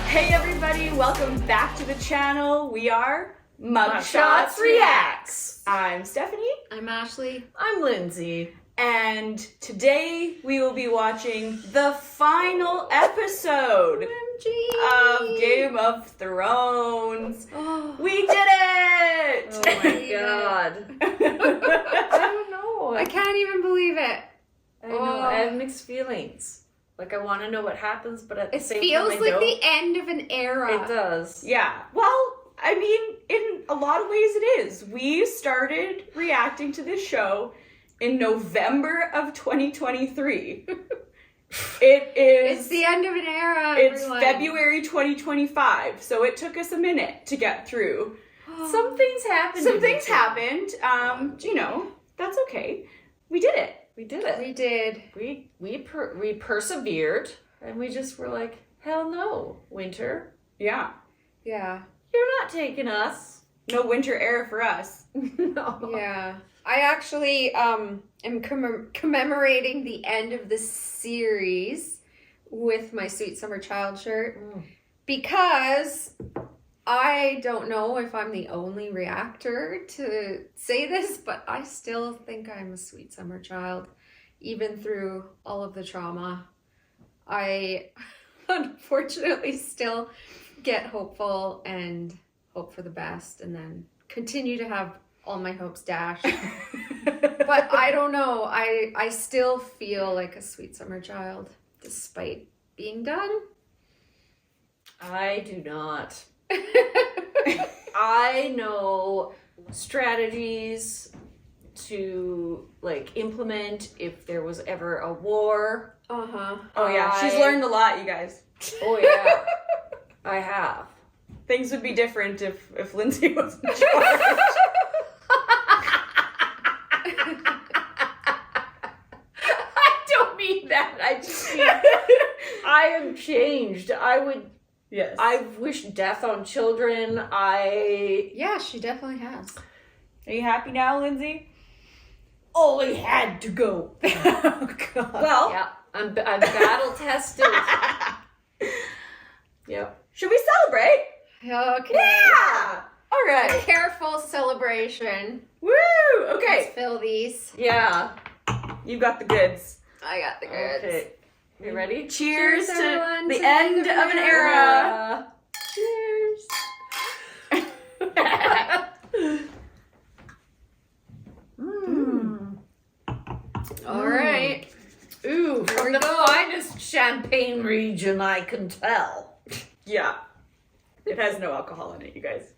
Hey everybody, welcome back to the channel. We are MOKKA Reacts. I'm Stephanie. I'm Ashley. I'm Lindsay. And today we will be watching the final episode of Game of Thrones. Oh, We did it! Oh my god. I don't know. I can't even believe it. I know. I have mixed feelings. Like, I want to know what happens, but at the It same feels time, I like don't. the end of an era. It does. Yeah, well, I mean, in a lot of ways it is. We started reacting to this show in November of 2023. It's the end of an era. It's everyone. February 2025, so it took us a minute to get through. Some things happened. Some things happened. You know, that's okay. We did it. We did it. We did. We persevered, and we just were like, hell no, Winter. Yeah. Yeah. You're not taking us. No winter era for us. No. Yeah. I actually am commemorating the end of the series with my Sweet Summer Child shirt because I don't know if I'm the only reactor to say this, but I still think I'm a sweet summer child, even through all of the trauma. I unfortunately still get hopeful and hope for the best and then continue to have all my hopes dashed. But I don't know. I still feel like a sweet summer child despite being done. I do not. I know strategies to like implement if there was ever a war. Uh-huh. Oh yeah, she's learned a lot, you guys. Oh yeah, I have. Things would be different if Lindsay was in charge. I don't mean that. I just mean I am changed. Yes. I've wished death on children. Yeah, she definitely has. Are you happy now, Lindsay? only had to go. Oh god. Well, yeah, I'm battle tested. Yep. Should we celebrate? Okay. Yeah! Alright. Careful celebration. Woo! Okay. Let's fill these. Yeah. You got the goods. I got the goods. Okay. You ready? Cheers, Cheers, to everyone, the to end of an era. Cheers. All right. Ooh, Here from we the go. finest champagne region I can tell. Yeah. It has no alcohol in it, you guys.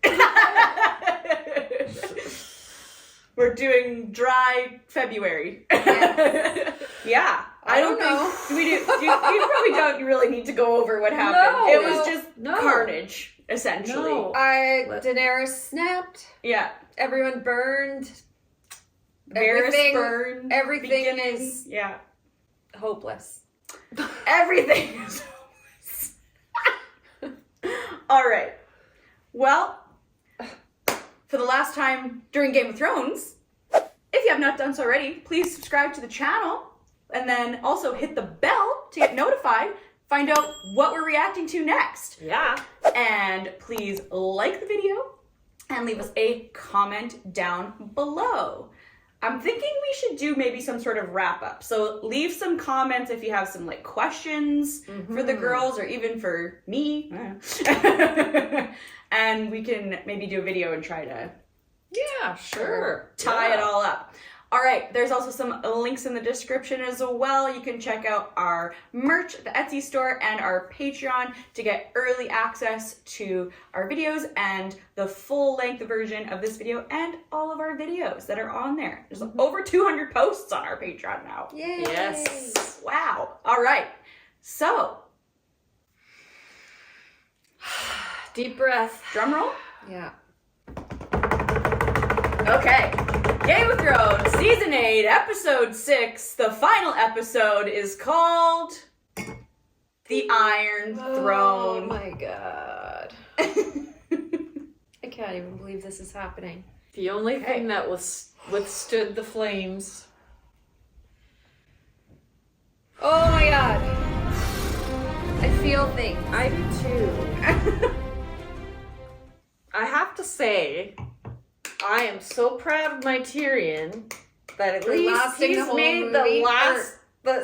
We're doing dry February. Yes. Yeah. I don't know. Think we probably don't really need to go over what happened. No. It was just No. carnage, essentially. No. Daenerys snapped. Yeah. Everyone burned. Varys burned. Everything beginning. is Yeah. hopeless. Everything is hopeless. All right. Well, for the last time during Game of Thrones, if you have not done so already, please subscribe to the channel and then also hit the bell to get notified, find out what we're reacting to next. Yeah. And please like the video and leave us a comment down below. I'm thinking we should do maybe some sort of wrap up. So leave some comments if you have some like questions for the girls or even for me. And we can maybe do a video and try to Yeah, sure. tie it Yeah. all up. All right, there's also some links in the description as well. You can check out our merch at the Etsy store and our Patreon to get early access to our videos and the full-length version of this video and all of our videos that are on there. There's over 200 posts on our Patreon now. Yay. Yes. Wow. All right. So, Deep breath. drum roll. Yeah. Okay. Game of Thrones, Season 8, Episode 6. The final episode is called The Iron Oh Throne. my god. can't even believe this is happening. The only thing that was withstood the flames. Oh my god. I feel things. I do too. I have to say, I am so proud of my Tyrion that at For least lasting the he's whole made movie, the last,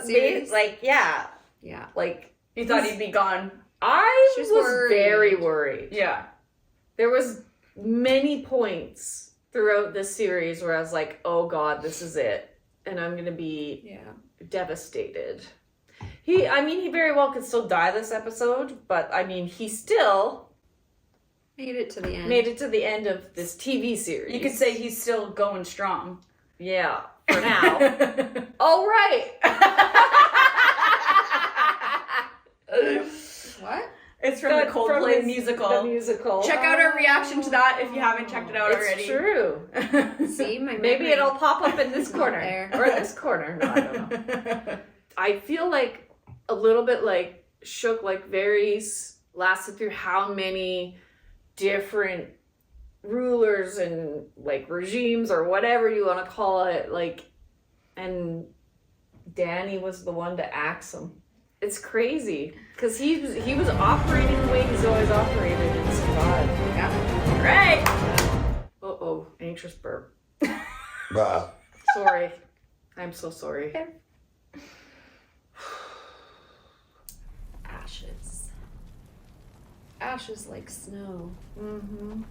series. yeah. Like, You thought he'd be gone. I She's was worried. very worried. Yeah. There was many points throughout this series where I was like, oh god, this is it. And I'm going to be devastated. He very well could still die this episode, but I mean, he still Made it to the end. made it to the end of this TV series. You could say he's still going strong. yeah, for now. Oh, right. What? It's from the Coldplay musical. The musical. Check out our reaction to that if you haven't checked it out already. It's true. See, my Maybe memory. it'll pop up in this corner. There. Or this corner. No, I don't know. I feel like a little bit like Shook, like Varys lasted through how many different rulers and like regimes or whatever you want to call it, like, and Dany was the one to axe him. It's crazy because he was operating the way he's always operated and survived. Yeah. Right. Uh-oh, anxious burp. Bah. Sorry. I'm so sorry. Ashes. Ashes like snow. Mm-hmm.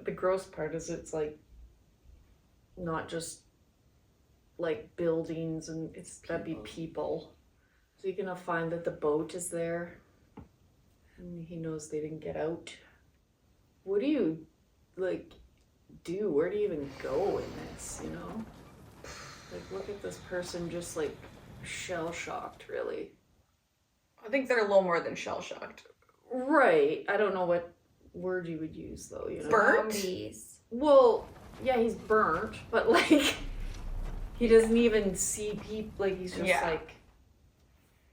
The gross part is it's like not just like buildings and it's that'd be people. So you're gonna find that the boat is there and he knows they didn't get out. What do you like do? Where do you even go in this, you know? Like look at this person just like shell shocked, really. I think they're a little more than shell shocked. Right. I don't know what word you would use though, you know. Burnt? Zombies. Well, yeah, he's burnt, but like he doesn't even see people. Like he's just like,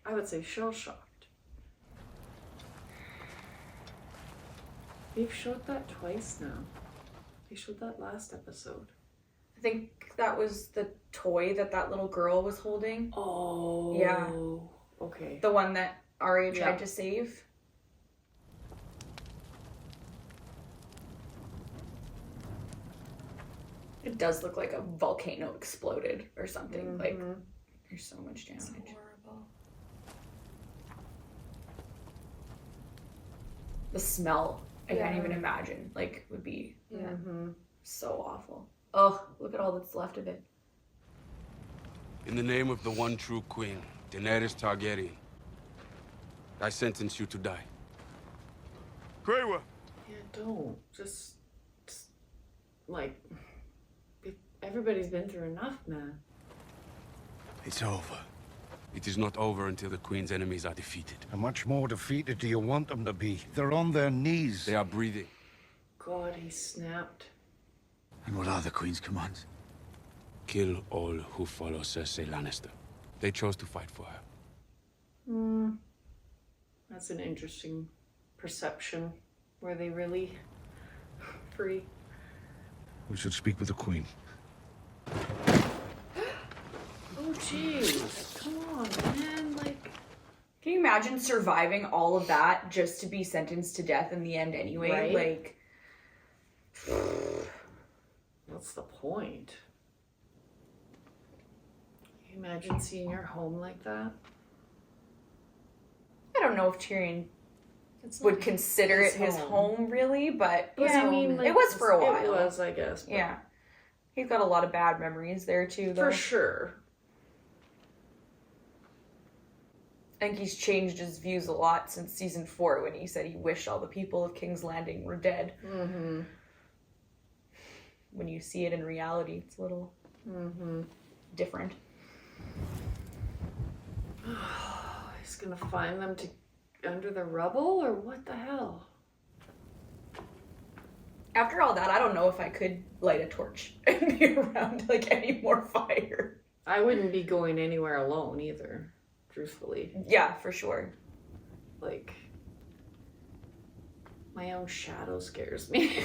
I would say shell shocked. They've showed that twice now. They showed that last episode. I think that was the toy that little girl was holding. Oh. Yeah. Okay. The one that Arya tried to save. It does look like a volcano exploded or something. Like, there's so much damage. It's horrible. The smell, I can't even imagine. Like, would be so awful. Oh, look at all that's left of it. In the name of the one true queen, Daenerys Targaryen, I sentence you to die. Greywa! Yeah, don't. Just like, everybody's been through enough, man. It's over. It is not over until the queen's enemies are defeated. How much more defeated do you want them to be? They're on their knees. They are breathing. God, he snapped. And what are the Queen's commands? Kill all who follow Cersei Lannister. They chose to fight for her. That's an interesting perception. Were they really free? We should speak with the Queen. Oh, jeez. Come on, man. Like, Can you imagine surviving all of that just to be sentenced to death in the end anyway? Right? Like, what's the point? Can you imagine seeing your home like that? I don't know if Tyrion It's would not consider it his home really, but Yeah, I mean, it was for a while. It was, I guess. But Yeah. He's got a lot of bad memories there too, though. for sure. I think he's changed his views a lot since season 4 when he said he wished all the people of King's Landing were dead. Mm-hmm. When you see it in reality, it's a little different. He's gonna find them under the rubble, or what the hell? After all that, I don't know if I could light a torch and be around like any more fire. I wouldn't be going anywhere alone either, truthfully. Yeah, for sure. Like, my My own shadow scares me.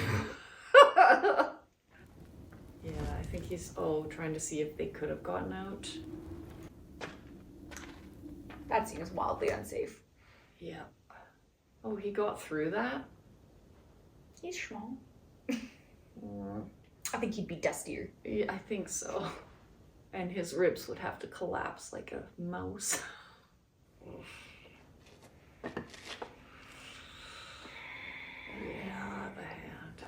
Yeah, I think he's, trying to see if they could have gotten out. That seems wildly unsafe. Yeah. Oh, he got through that? He's small. I think he'd be dustier. Yeah, I think so. And his ribs would have to collapse like a mouse. Yeah, the hand.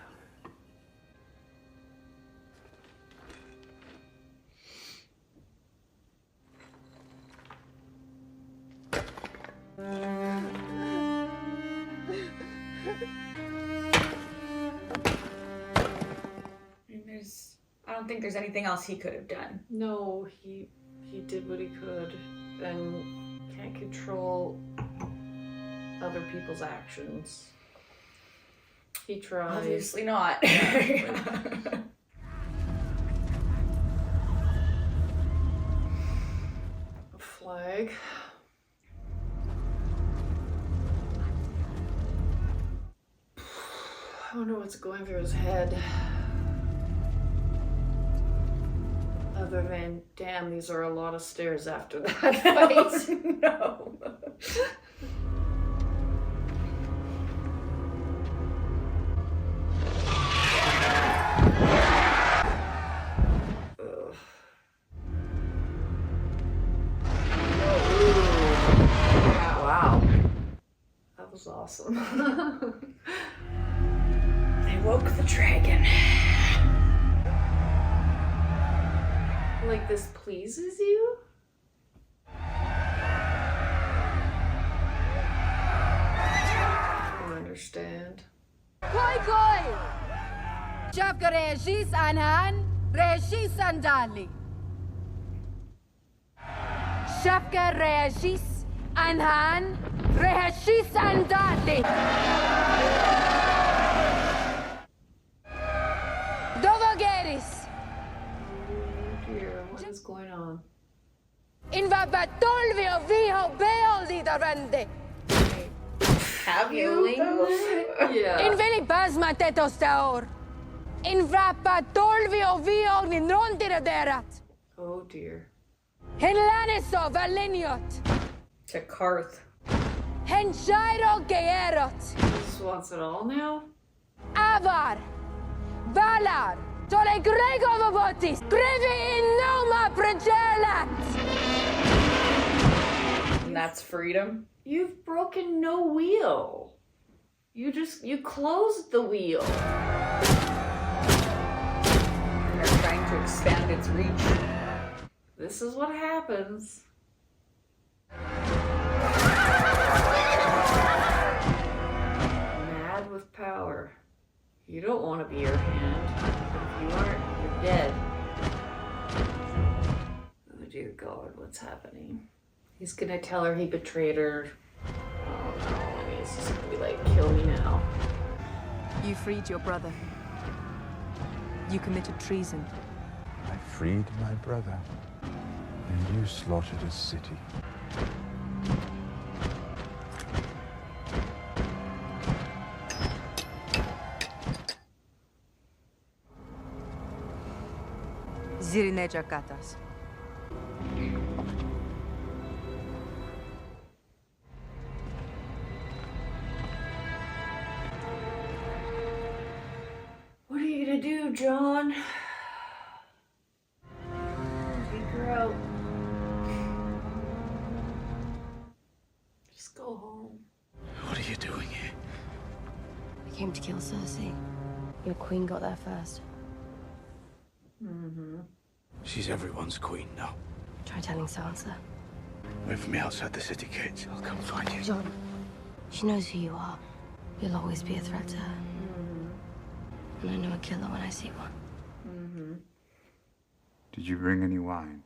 I don't think there's anything else he could have done. No, he did what he could and can't control other people's actions. He tried. Obviously not. A flag. I wonder what's going through his head. Other than, damn, these are a lot of stairs after that fight. No. Ugh. Wow. That was awesome. They woke the dragon. Like, this pleases you? I don't understand. Koi koi! Shafka reagis anhan, reagis andali. Shafka reagis anhan, reagis andali. Dovo geris. What is going on? Inva batolvio viho beoldi darende. Have you? Yeah. In veli basma tetos taor. Inva batolvio viho ninrondira derat. Oh dear. Hen laniso valiniot. To Karth. Hen jairo geerot. He just wants it all now? Avar. Valar. Tole grego vobotis. Brevi in noma pregelat. And that's freedom. You've broken no wheel. You closed the wheel. And they're trying to expand its reach. This is what happens. Mad with power. You don't want to be your hand. If you aren't, you're dead. Oh dear God, what's happening? He's gonna tell her he betrayed her. Oh no, he's just gonna be like, kill me now. You freed your brother. You committed treason. I freed my brother, and you slaughtered a city. Zirineja Katas. What are you gonna do, John? Take her out. Just go home. What are you doing here? I came to kill Cersei. Your queen got there first. She's everyone's queen now. Try telling Sansa. Wait for me outside the city gates. I'll come find you. John, she knows who you are. You'll always be a threat to her. And I know a killer when I see one. Did you bring any wine?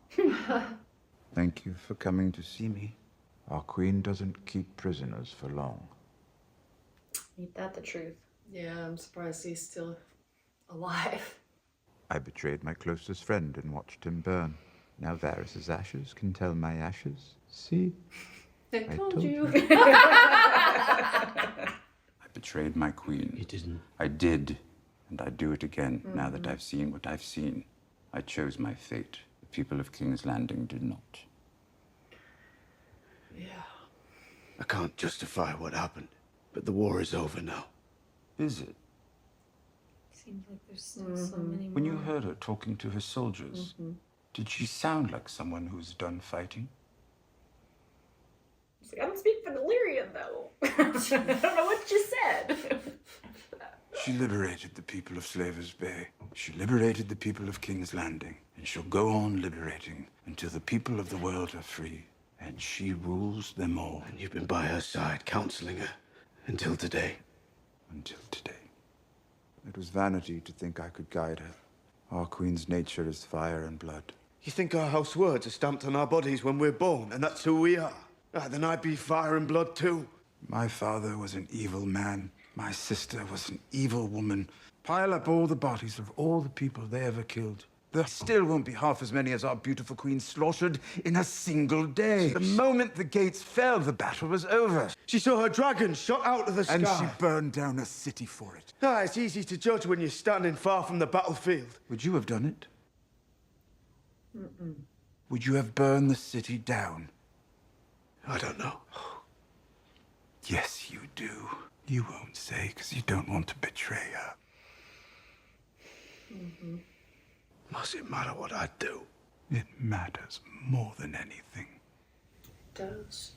Thank you for coming to see me. Our queen doesn't keep prisoners for long. Ain't that the truth? Yeah, I'm surprised he's still alive. I betrayed my closest friend and watched him burn. Now Varys' ashes can tell my ashes. See? I told you. I betrayed my queen. You didn't. I did, and I do it again now that I've seen what I've seen. I chose my fate. The people of King's Landing did not. Yeah. I can't justify what happened, but the war is over now. Is it? Seems like there's still so many more. When you heard her talking to her soldiers, did she sound like someone who's done fighting? I don't speak for Delirium, though. I don't know what you said. She liberated the people of Slaver's Bay. She liberated the people of King's Landing. And she'll go on liberating until the people of the world are free. And she rules them all. And you've been by her side, counseling her, until today. Until today. It was vanity to think I could guide her. Our queen's nature is fire and blood. You think our house words are stamped on our bodies when we're born, and that's who we are? Ah, then I'd be fire and blood too. My father was an evil man. My sister was an evil woman. Pile up all the bodies of all the people they ever killed. There still won't be half as many as our beautiful queen slaughtered in a single day. The moment the gates fell, the battle was over. She saw her dragon shot out of the sky. And she burned down a city for it. Ah, it's easy to judge when you're standing far from the battlefield. Would you have done it? Would you have burned the city down? I don't know. Yes, you do. You won't say because you don't want to betray her. Must it matter what I do? It matters more than anything. It does.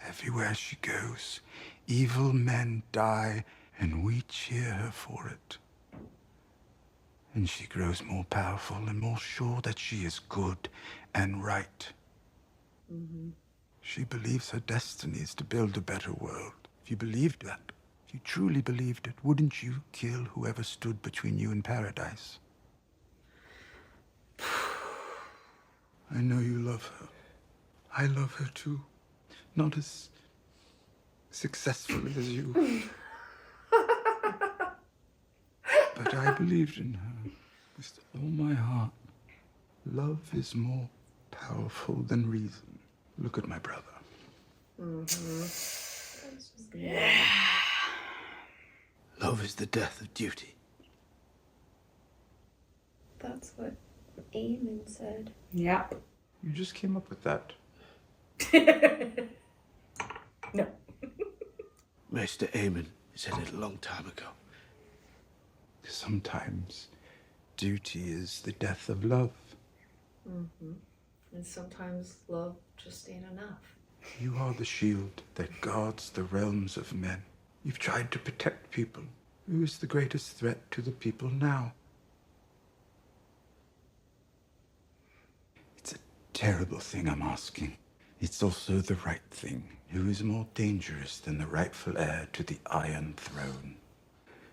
Everywhere she goes, evil men die, and we cheer her for it. And she grows more powerful and more sure that she is good and right. She believes her destiny is to build a better world. If you believed that, if you truly believed it, wouldn't you kill whoever stood between you and paradise? I know you love her. I love her too. Not as successfully as you. But I believed in her with all my heart. Love is more powerful than reason. Look at my brother. Yeah. Love is the death of duty. That's what Eamon said. Yeah. You just came up with that. No. Maester Aemon said it a long time ago. Sometimes duty is the death of love. And sometimes love just ain't enough. You are the shield that guards the realms of men. You've tried to protect people. Who is the greatest threat to the people now? It's a terrible thing I'm asking. It's also the right thing. Who is more dangerous than the rightful heir to the Iron Throne?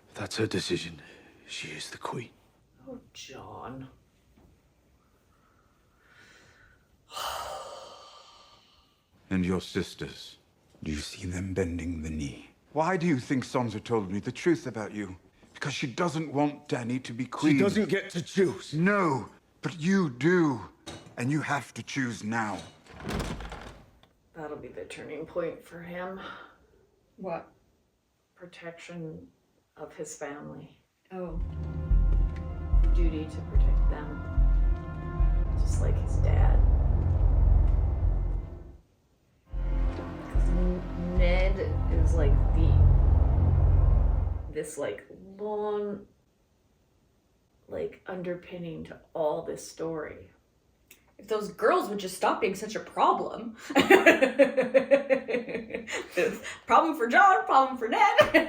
If that's her decision, she is the queen. Oh, John. And your sisters, do you see them bending the knee? Why do you think Sansa told me the truth about you? Because she doesn't want Dany to be queen. She doesn't get to choose. No, but you do. And you have to choose now. That'll be the turning point for him. What? Protection of his family. Oh. Duty to protect them. Just like his dad. Ned is like this like long like underpinning to all this story. If those girls would just stop being such a problem. Problem for John, problem for Ned. But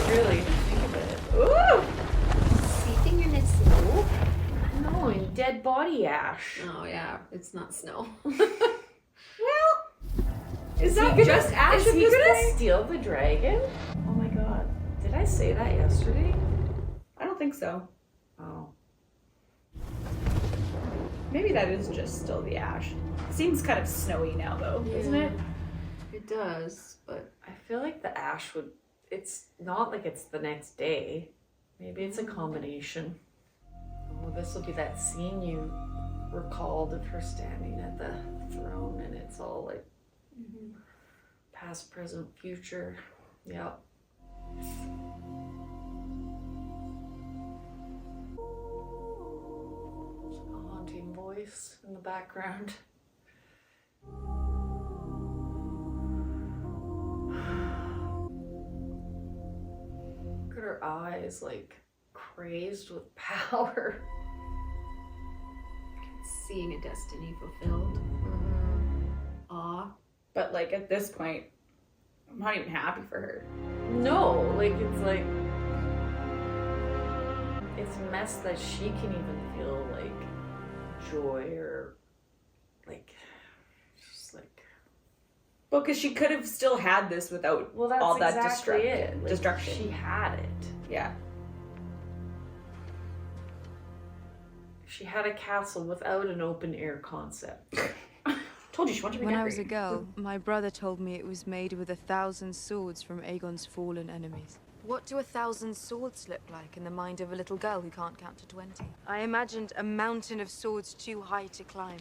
really, think of it. Ooh! Sleeping in the snow? No, in dead body ash. Oh yeah, it's not snow. Well, is that he just Ash Is at he this gonna point? steal the dragon? Oh my god. Did I say that yesterday? I don't think so. Oh. Maybe that is just still the ash. Seems kind of snowy now, though, doesn't it? It does, but I feel like the ash would... It's not like it's the next day. Maybe it's a combination. Oh, this will be that scene you recalled of her standing at the throne and it's all like past, present, future. Yeah. A haunting voice in the background. Look at her eyes, like crazed with power. Seeing a destiny fulfilled. Aw. But like at this point, I'm not even happy for her. No, like it's a mess that she can even feel like joy or like just like. Well, because she could have still had this without That's all that exactly it. Like, destruction. She had it. Yeah. She had a castle without an open air concept. Told you she wanted to When I was a girl, my brother told me it was made with 1,000 swords from Aegon's fallen enemies. What do 1,000 swords look like in the mind of a little girl who can't count to 20? I imagined a mountain of swords too high to climb.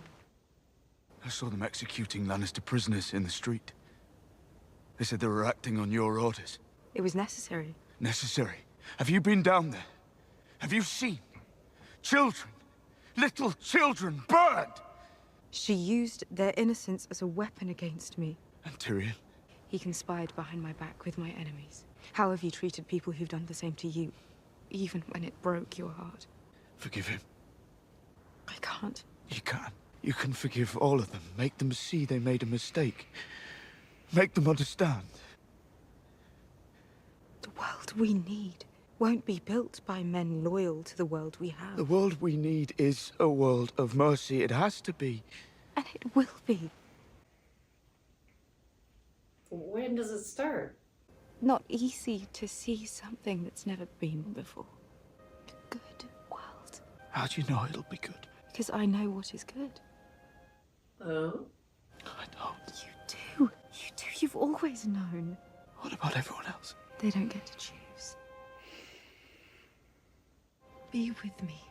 I saw them executing Lannister prisoners in the street. They said they were acting on your orders. It was necessary. Necessary? Have you been down there? Have you seen? Children, little children burned! She used their innocence as a weapon against me. And Tyrion? He conspired behind my back with my enemies. How have you treated people who've done the same to you, even when it broke your heart? Forgive him. I can't. You can. You can forgive all of them. Make them see they made a mistake. Make them understand. The world we need won't be built by men loyal to the world we have. The world we need is a world of mercy. It has to be. And it will be. When does it start? Not easy to see something that's never been before. A good world. How do you know it'll be good? Because I know what is good. Oh? I don't. You do. You do. You've always known. What about everyone else? They don't get to choose. Be with me.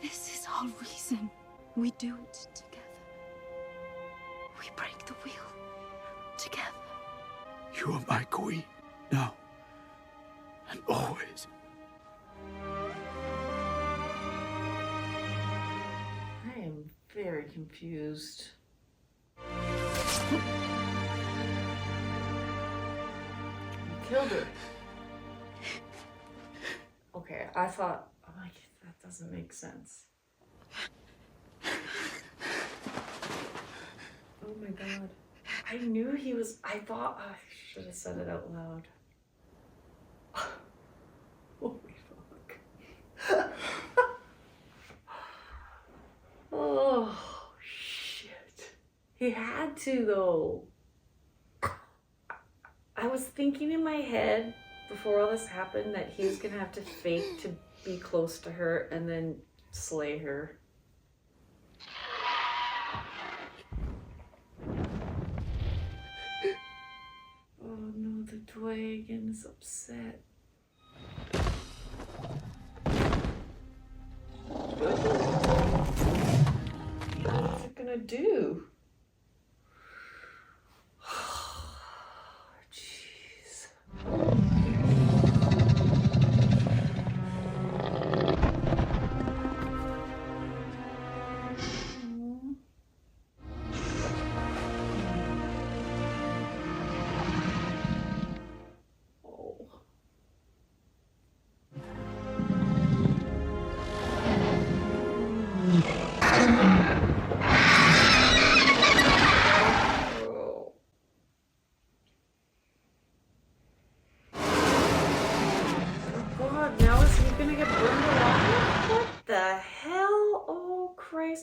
This is our reason. We do it together. We break the wheel together. You are my queen, now and always. I am very confused. You killed her. Okay, I thought, I'm like, that doesn't make sense. Oh my god. I knew he was, I thought, I should have said it out loud. Holy fuck. Oh, shit. He had to, though. I was thinking in my head before all this happened that he was gonna have to fake to be close to her and then slay her. Oh no, the dragon is upset. What's it gonna do? Jeez.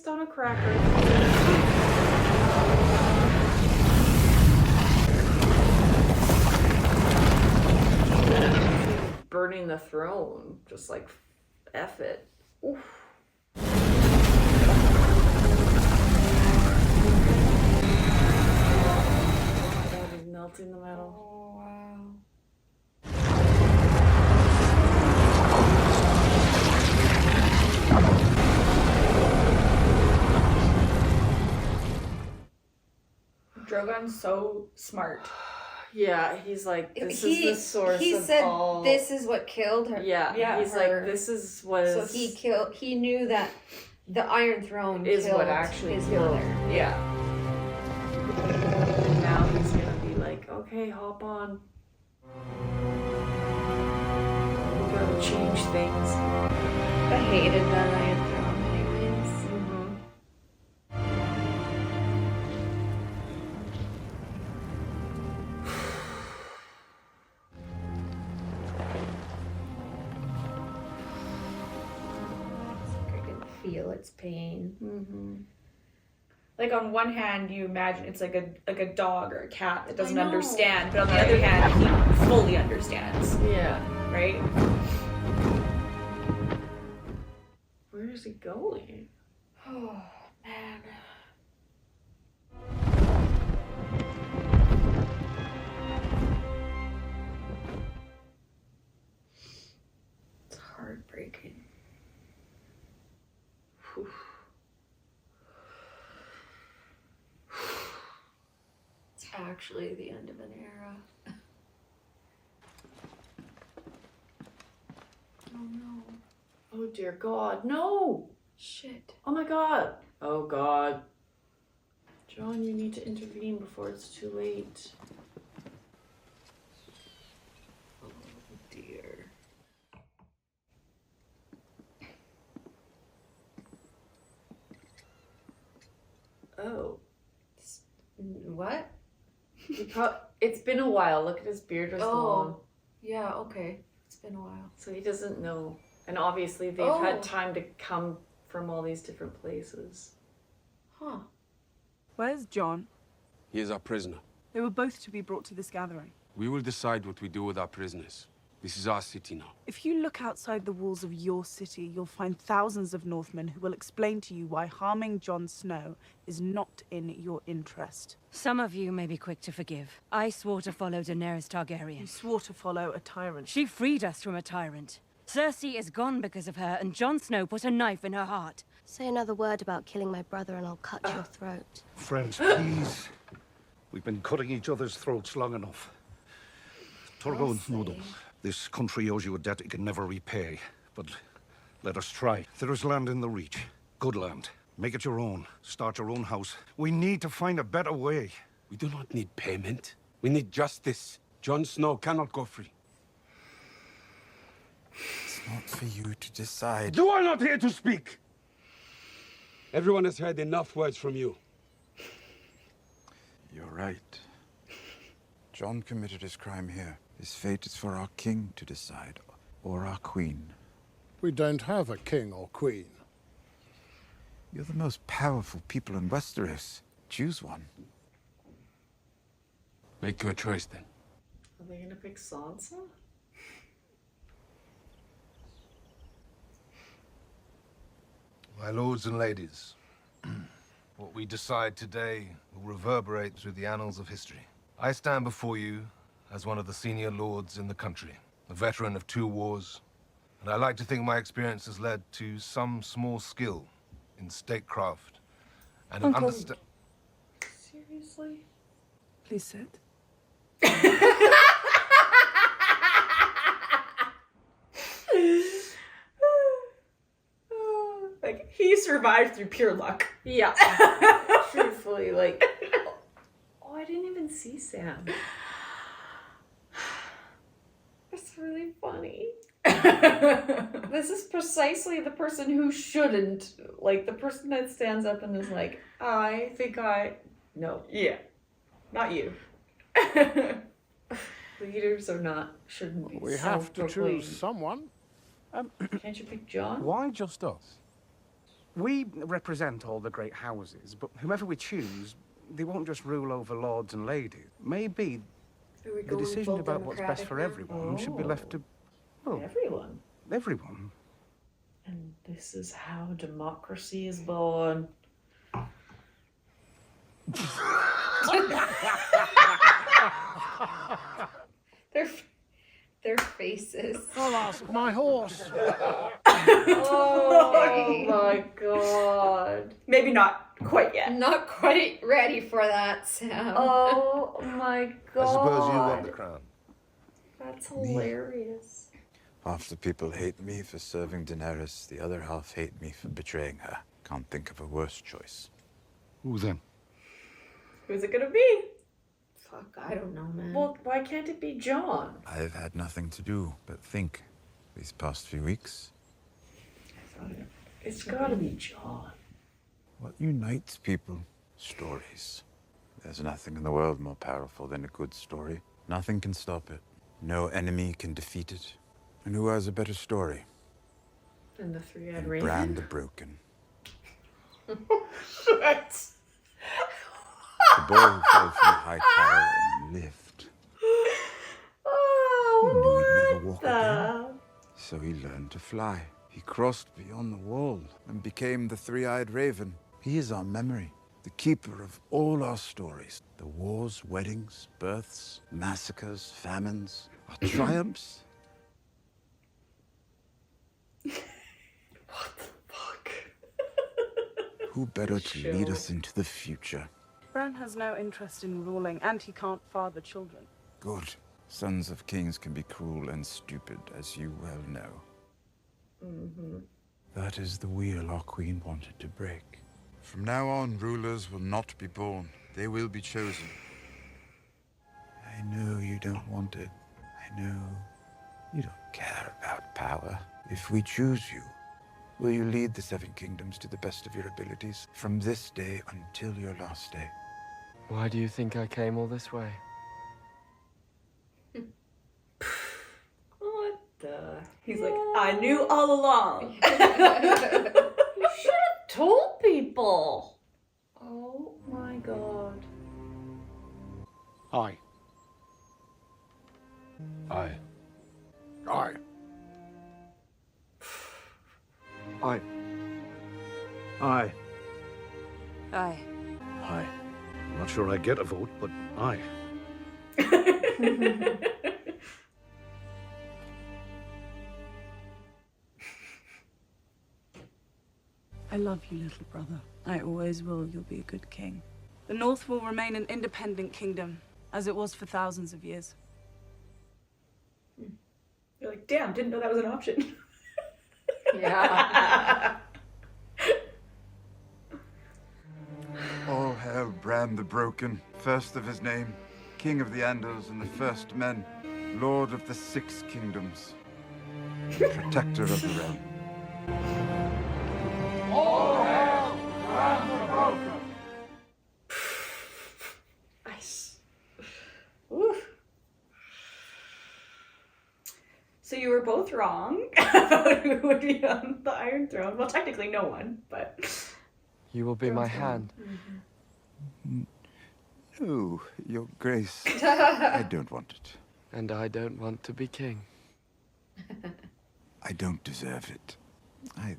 On a cracker. Burning the throne, just like F it. Oof. Oh my god, he's melting the metal. Oh wow. Drogon's so smart. Yeah, he's like, this he, is the source he of said all... this is what killed her. Yeah, he's like, this is what So he knew that the Iron Throne is killed what actually his killed. mother. Yeah. And now he's gonna be like, okay, hop on. We gotta change things. I hated that Iron Throne anyways. I can feel its pain. Like on one hand, you imagine it's like a dog or a cat that doesn't know. understand, but on the other hand, he fully understands. Yeah. Right? Where is he going? Oh, man. It's heartbreaking. It's actually the end of an era. Oh no. Oh dear God, no! Shit. Oh my God. Oh God. John, you need to intervene before it's too late. Oh dear. Oh. What? It's been a while. Look at his beard was long. Yeah, okay. It's been a while. So he doesn't know. And obviously they've had time to come from all these different places. Huh. Where's John? He is our prisoner. They were both to be brought to this gathering. We will decide what we do with our prisoners. This is our city now. If you look outside the walls of your city, you'll find thousands of Northmen who will explain to you why harming Jon Snow is not in your interest. Some of you may be quick to forgive. I swore to follow Daenerys Targaryen. You swore to follow a tyrant. She freed us from a tyrant. Cersei is gone because of her, and Jon Snow put a knife in her heart. Say another word about killing my brother and I'll cut your throat. Friends, please. We've been cutting each other's throats long enough. Torgo and Noodle, this country owes you a debt it can never repay. But let us try. There is land in the Reach. Good land. Make it your own. Start your own house. We need to find a better way. We do not need payment. We need justice. Jon Snow cannot go free. It's not for you to decide. You are not here to speak! Everyone has heard enough words from you. You're right. John committed his crime here. His fate is for our king to decide, or our queen. We don't have a king or queen. You're the most powerful people in Westeros. Choose one. Make your choice, then. Are they gonna pick Sansa? My lords and ladies, what we decide today will reverberate through the annals of history. I stand before you as one of the senior lords in the country, a veteran of 2 wars, and I like to think my experience has led to some small skill in statecraft and an understanding. Seriously? Please sit. Like, he survived through pure luck. Yeah. Truthfully, like... Oh, I didn't even see Sam. That's really funny. This is precisely the person who shouldn't. Like, the person that stands up and is like, I think I... No. Yeah. Not you. Leaders are not, shouldn't be We have to choose someone. Can't you pick John? Why just us? We represent all the great houses, but whoever we choose, they won't just rule over lords and ladies. Maybe the decision about what's best for everyone should be left to, well, everyone. Everyone. And this is how democracy is born. Their faces. I'll ask my horse. Oh my God. Maybe not quite yet. Not quite ready for that, Sam. Oh my god. I suppose you want the crown. That's hilarious. Half the people hate me for serving Daenerys, the other half hate me for betraying her. Can't think of a worse choice. Who then? Who's it gonna be? Fuck, I don't know, man. Well, why can't it be Jon? I've had nothing to do but think these past few weeks. It's gotta be Jon. What unites people? Stories. There's nothing in the world more powerful than a good story. Nothing can stop it. No enemy can defeat it. And who has a better story? And the three-eyed than raven. Bran the Broken. What? The boy who fell from the high tower and lived. He knew he'd never walk again. So he learned to fly. He crossed beyond the wall and became the three-eyed raven. He is our memory, the keeper of all our stories. The wars, weddings, births, massacres, famines, our triumphs. What the fuck? Who better to lead us into the future? Bran has no interest in ruling, and he can't father children. Good. Sons of kings can be cruel and stupid, as you well know. Mm-hmm. That is the wheel our queen wanted to break. From now on, rulers will not be born. They will be chosen. I know you don't want it. I know you don't care about power. If we choose you, will you lead the Seven Kingdoms to the best of your abilities, from this day until your last day? Why do you think I came all this way? What the? He's like, I knew all along. You should have told people. Oh my god. Aye. Aye. Aye. Aye. Aye. Aye. Aye. I'm not sure I get a vote, but aye. I love you, little brother. I always will. You'll be a good king. The North will remain an independent kingdom, as it was for thousands of years. You're like, damn, didn't know that was an option. Yeah. All hail Bran the Broken, first of his name, king of the Andals and the first men, lord of the Six Kingdoms, protector of the realm. All hail Bran the Broken! Nice. Oof. So you were both wrong about who would be on the Iron Throne. Well, technically no one, but... You will be my hand. No, your grace, I don't want it. And I don't want to be king. I don't deserve it. I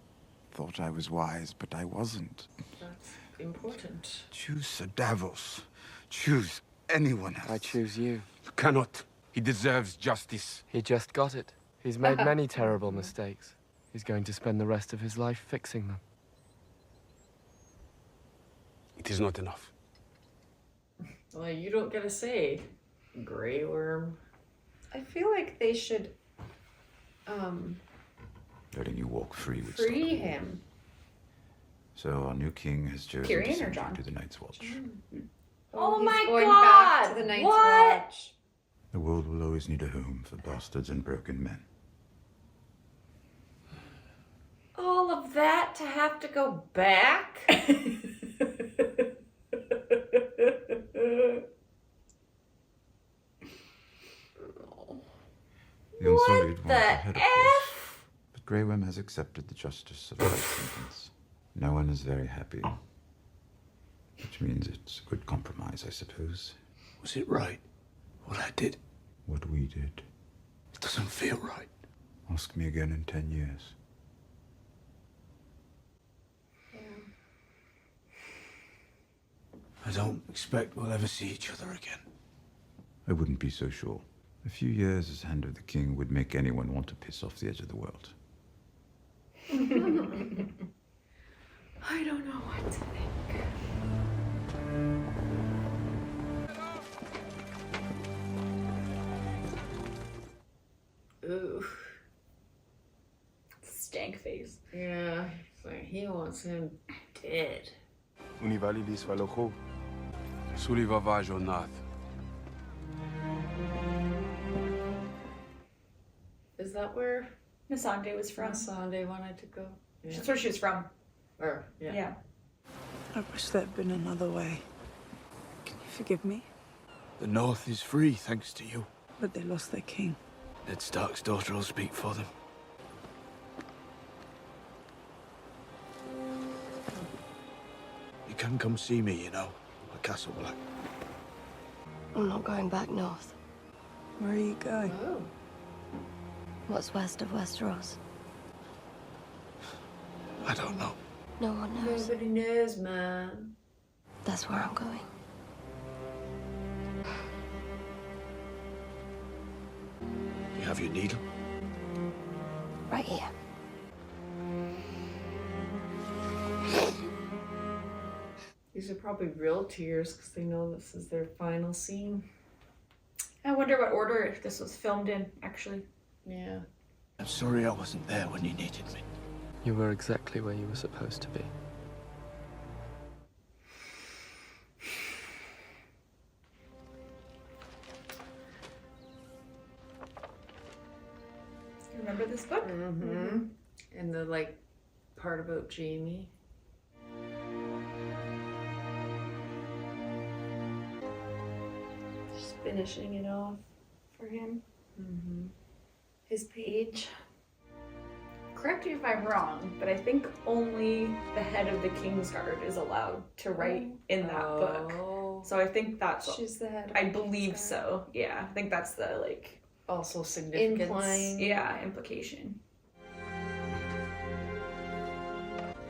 thought I was wise, but I wasn't. That's important. Choose Sir Davos. Choose anyone else. I choose you. You cannot. He deserves justice. He just got it. He's made many terrible mistakes. He's going to spend the rest of his life fixing them. It is not enough. Well, you don't get a say, Grey Worm. I feel like they should Letting you walk free would free him. So our new king has chosen Tyrion to or send Jon? you to the Night's Watch. Oh he's my going god! back to the Night's What? Watch. The world will always need a home for bastards and broken men. All of that to have to go back? The Unsullied What want the ahead, of course. F? But Grey Worm has accepted the justice of the right sentence. No one is very happy. Which means it's a good compromise, I suppose. Was it right, what I did? What we did. It doesn't feel right. Ask me again in 10 years. I don't expect we'll ever see each other again. I wouldn't be so sure. A few years as Hand of the King would make anyone want to piss off the edge of the world. I don't know what to think. Ooh. Stank face. Yeah, it's like he wants him dead. Univalilis valocho. Suliva Jonath. Is that where Missandei was from? Missandei wanted to go? Yeah. That's where she was from. Or, yeah. Yeah. I wish there'd been another way. Can you forgive me? The North is free, thanks to you. But they lost their king. Ned Stark's daughter will speak for them. You can come see me, you know, at Castle Black. I'm not going back north. Where are you going? Oh. What's west of Westeros? I don't know. No one knows. Nobody knows, man. That's where I'm going. You have your needle? Right here. These are probably real tears because they know this is their final scene. I wonder what order this was filmed in, actually. Yeah. I'm sorry I wasn't there when you needed me. You were exactly where you were supposed to be. You remember this book? Mm-hmm. And the, like, part about Jamie. Just finishing it off for him. Mm-hmm. His page. Correct me if I'm wrong, but I think only the head of the Kingsguard is allowed to write in that book. So I think that's... She's the head of I believe so. Yeah, I think that's the, like... Also significance. Implying. Yeah, implication.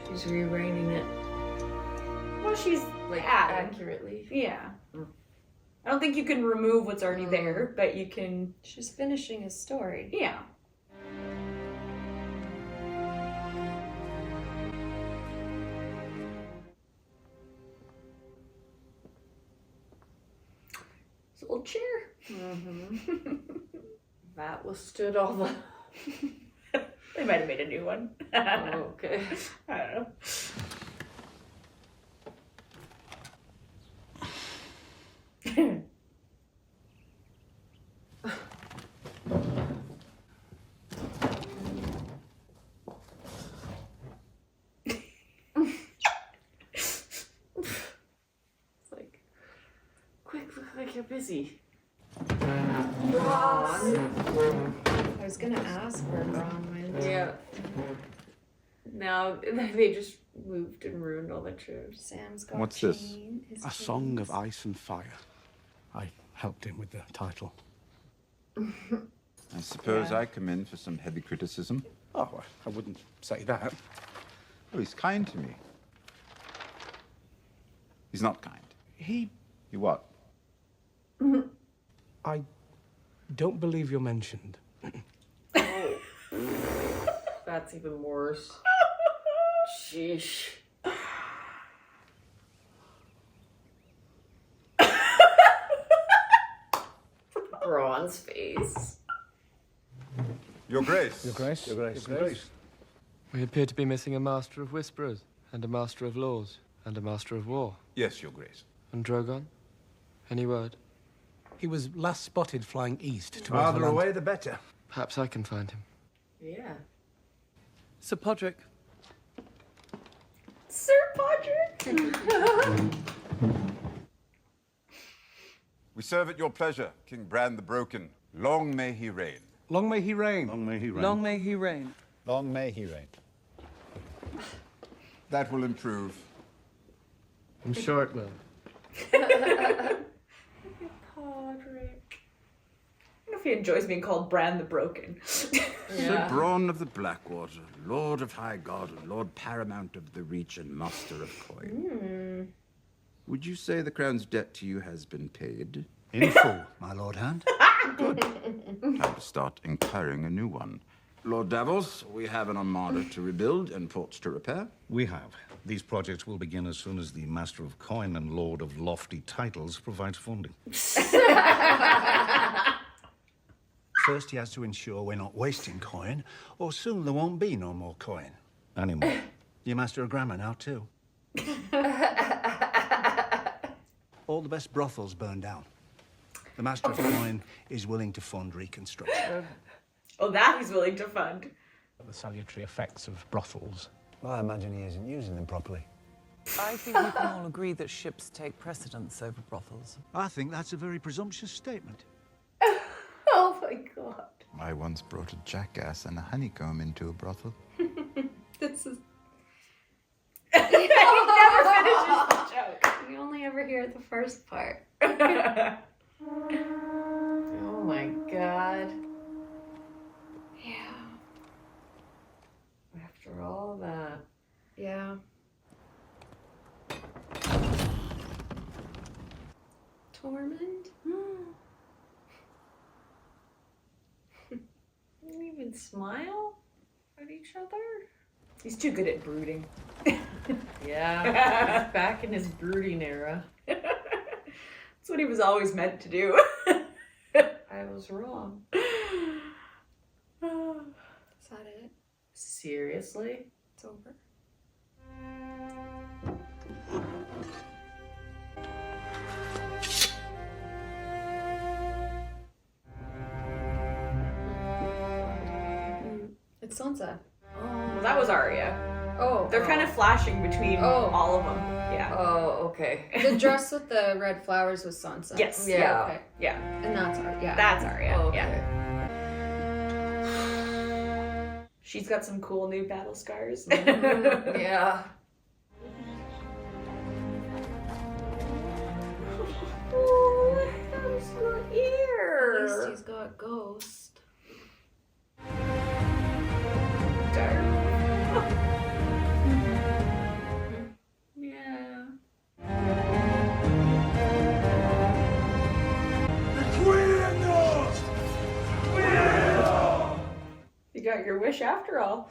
She's rewriting it. Well, she's like adding. accurately. Yeah. I don't think you can remove what's already there, but you can... She's finishing his story. Yeah. This old chair. Mm-hmm. That withstood all the... They might have made a new one. Oh, okay. I don't know. It's like, quick, look like you're busy. I was gonna ask where Ron went. Yeah. Now they just moved and ruined all the chairs. Sam's got What's this? his A Song of Ice and Fire. I helped him with the title. I suppose I come in for some heavy criticism. Oh, I wouldn't say that. Oh, he's kind to me. He's not kind. He... He what? I don't believe you're mentioned. That's even worse. Sheesh. Bronze face. Your Grace. Your Grace. Your Grace. Your Grace. We appear to be missing a Master of Whisperers, and a Master of Laws, and a Master of War. Yes, Your Grace. And Drogon? Any word? He was last spotted flying east towards Farther the land. away, the better. Perhaps I can find him. Yeah. Sir Podrick. Sir Podrick! We serve at your pleasure, King Bran the Broken. Long may he reign. Long may he reign. Long may he reign. Long may he reign. Long may he reign. That will improve. I'm sure it will. Podrick. I don't know if he enjoys being called Bran the Broken. Sir Bronn of the Blackwater, Lord of High God, Lord Paramount of the Reach, and Master of Coin. Would you say the Crown's debt to you has been paid? In full, my Lord Hand. Good. Time to start incurring a new one. Lord Davos, we have an armada to rebuild and ports to repair. We have. These projects will begin as soon as the Master of Coin and Lord of Lofty Titles provides funding. So First, he has to ensure we're not wasting coin, or soon there won't be no more coin. Anymore. You're master of grammar now, too. All the best brothels burned down. The master of coin is willing to fund reconstruction. Oh, that he's willing to fund. The salutary effects of brothels. Well, I imagine he isn't using them properly. I think we can all agree that ships take precedence over brothels. I think that's a very presumptuous statement. Oh my god. I once brought a jackass and a honeycomb into a brothel. This is. He never finishes the joke. We only ever hear the first part. Oh my god. Yeah. After all that. Yeah. Tormund? Didn't even smile at each other? He's too good at brooding. Yeah, he's back in his brooding era. That's what he was always meant to do. I was wrong. Is that it? Seriously? It's over. It's Sansa. Well, that was Arya. Oh. They're kind of flashing between all of them. Yeah. Oh, okay. The dress with the red flowers was Sansa. Yes. Yeah. Okay. Yeah. And that's Arya. Yeah. That's Arya. Oh, okay. Yeah. She's got some cool new battle scars. Yeah. Oh, how's your ear? At least he's got Ghost. Yeah. You got your wish after all.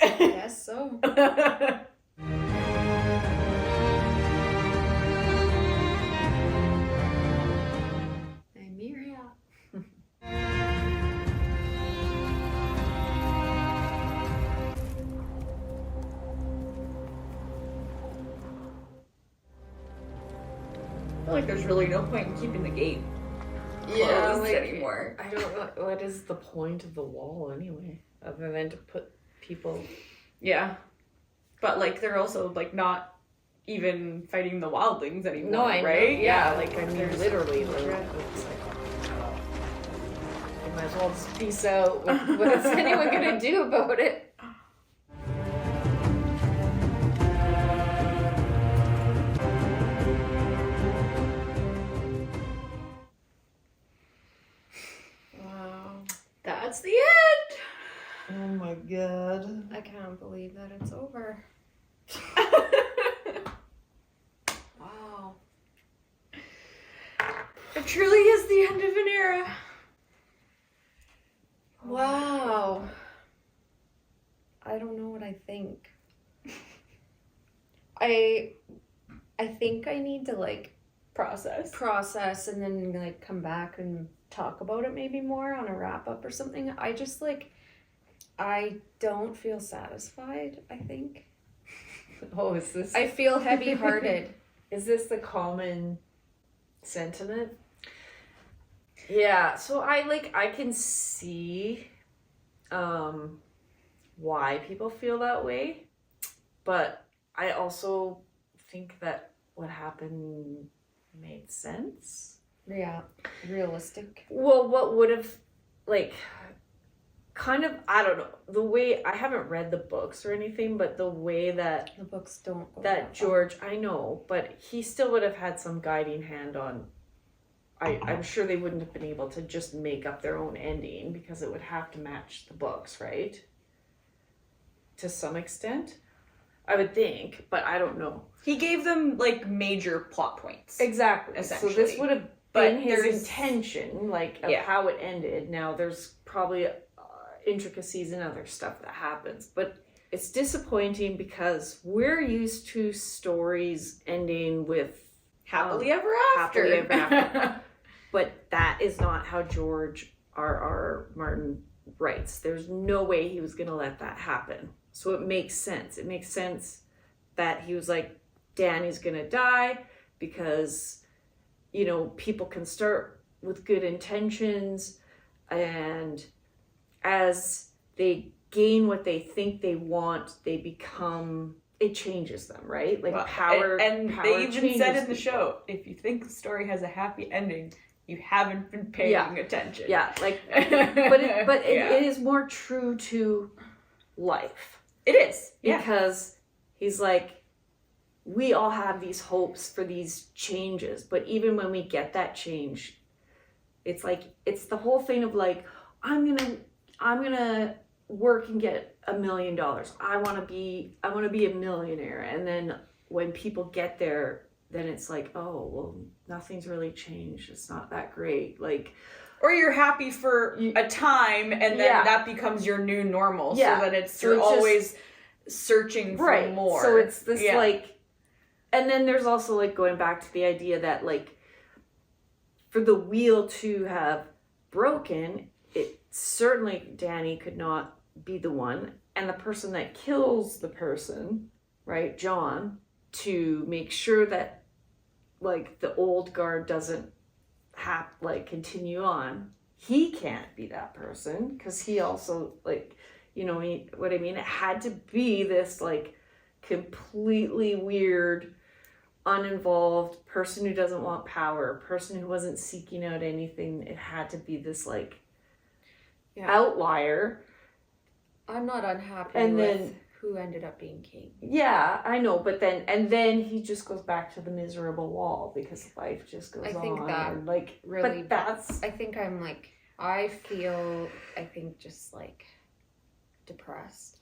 Guess so. Nymeria. I feel like there's really no point in keeping the gate Yeah, closed anymore. I don't know what is the point of the wall anyway, other than to put people. Yeah. But like they're also like not even fighting the wildlings anymore, No, I know. right? Yeah, like I mean, there's literally, like, it's like, you might as well just peace out. What is anyone gonna do about it? Wow. That's the end. Oh my god. I can't believe that it's over. Wow. It truly is the end of an era. Wow. I don't know what I think. I think I need to like process and then like come back and talk about it maybe more on a wrap up or something. I just like I don't feel satisfied, I think. Oh, is this? I feel heavy hearted. Is this the common sentiment? Yeah, so I can see why people feel that way, but I also think that what happened made sense. Yeah, realistic. Well, what would have, like, kind of, I don't know, the way, I haven't read the books or anything, but the way that the books don't go that George, I know, but he still would have had some guiding hand on, I'm sure they wouldn't have been able to just make up their own ending because it would have to match the books, right? To some extent, I would think, but I don't know. He gave them like major plot points. Exactly. So this would have been his intention, like of Yeah. how it ended. Now there's probably intricacies and other stuff that happens, but it's disappointing because we're used to stories ending with happily ever after. Happily ever after. But that is not how George R.R. Martin writes. There's no way he was going to let that happen. So it makes sense. It makes sense that he was like, Dany's going to die because, you know, people can start with good intentions, and as they gain what they think they want, they become, it changes them, right? Like power. And power they even said in the changes show, if you think the story has a happy ending, you haven't been paying attention. Yeah, like, it is more true to life. It is, because he's like, we all have these hopes for these changes, but even when we get that change, it's like, it's the whole thing of like, I'm gonna work and get $1 million. I want to be a millionaire. And then when people get there, then it's like, oh, well, nothing's really changed. It's not that great. Like, or you're happy for a time, and then that becomes your new normal. So that you're always searching for more. So it's this like, and then there's also like going back to the idea that like, for the wheel to have broken, it certainly Dany could not be the one, and the person that kills the person, right, Jon, to make sure that like the old guard doesn't have like continue on, he can't be that person because he also like, you know what I mean? It had to be this like completely weird, uninvolved person who doesn't want power, person who wasn't seeking out anything. It had to be this like outlier. I'm not unhappy And with then- who ended up being king. Yeah, I know, but then he just goes back to the miserable wall because life just goes on. I think that and, like, really, but that's I think I'm like, I think just like depressed.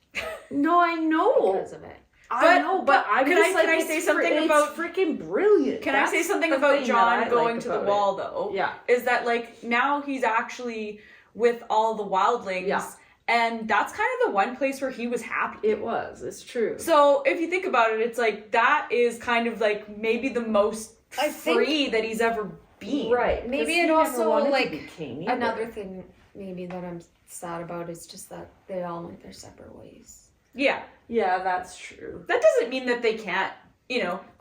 No, I know because of it. I know, but I'm can just I like, can I it's say something it's about freaking brilliant? Can I say That's something the about thing Jon that I going like to the about wall, it. though? Yeah. Is that, like, now he's actually with all the wildlings. Yeah. And that's kind of the one place where he was happy. It was. It's true. So if you think about it, it's like that is kind of like maybe the most free that he's ever been. Right. Maybe He it never also wanted to like be king either. another thing maybe that I'm sad about is just that they all went their separate ways. Yeah. Yeah, that's true. That doesn't mean that they can't,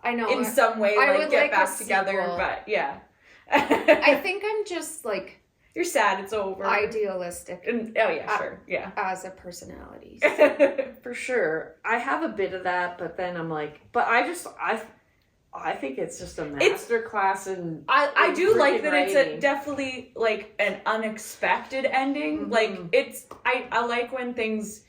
I know in some way I like would get like a back together. sequel. But yeah. I think I'm just like You're sad it's over. idealistic. Sure. Yeah. As a personality. For sure. I have a bit of that, but then I'm like, but I think it's just a masterclass in I do like that it's writing. definitely like an unexpected ending. Like I like when things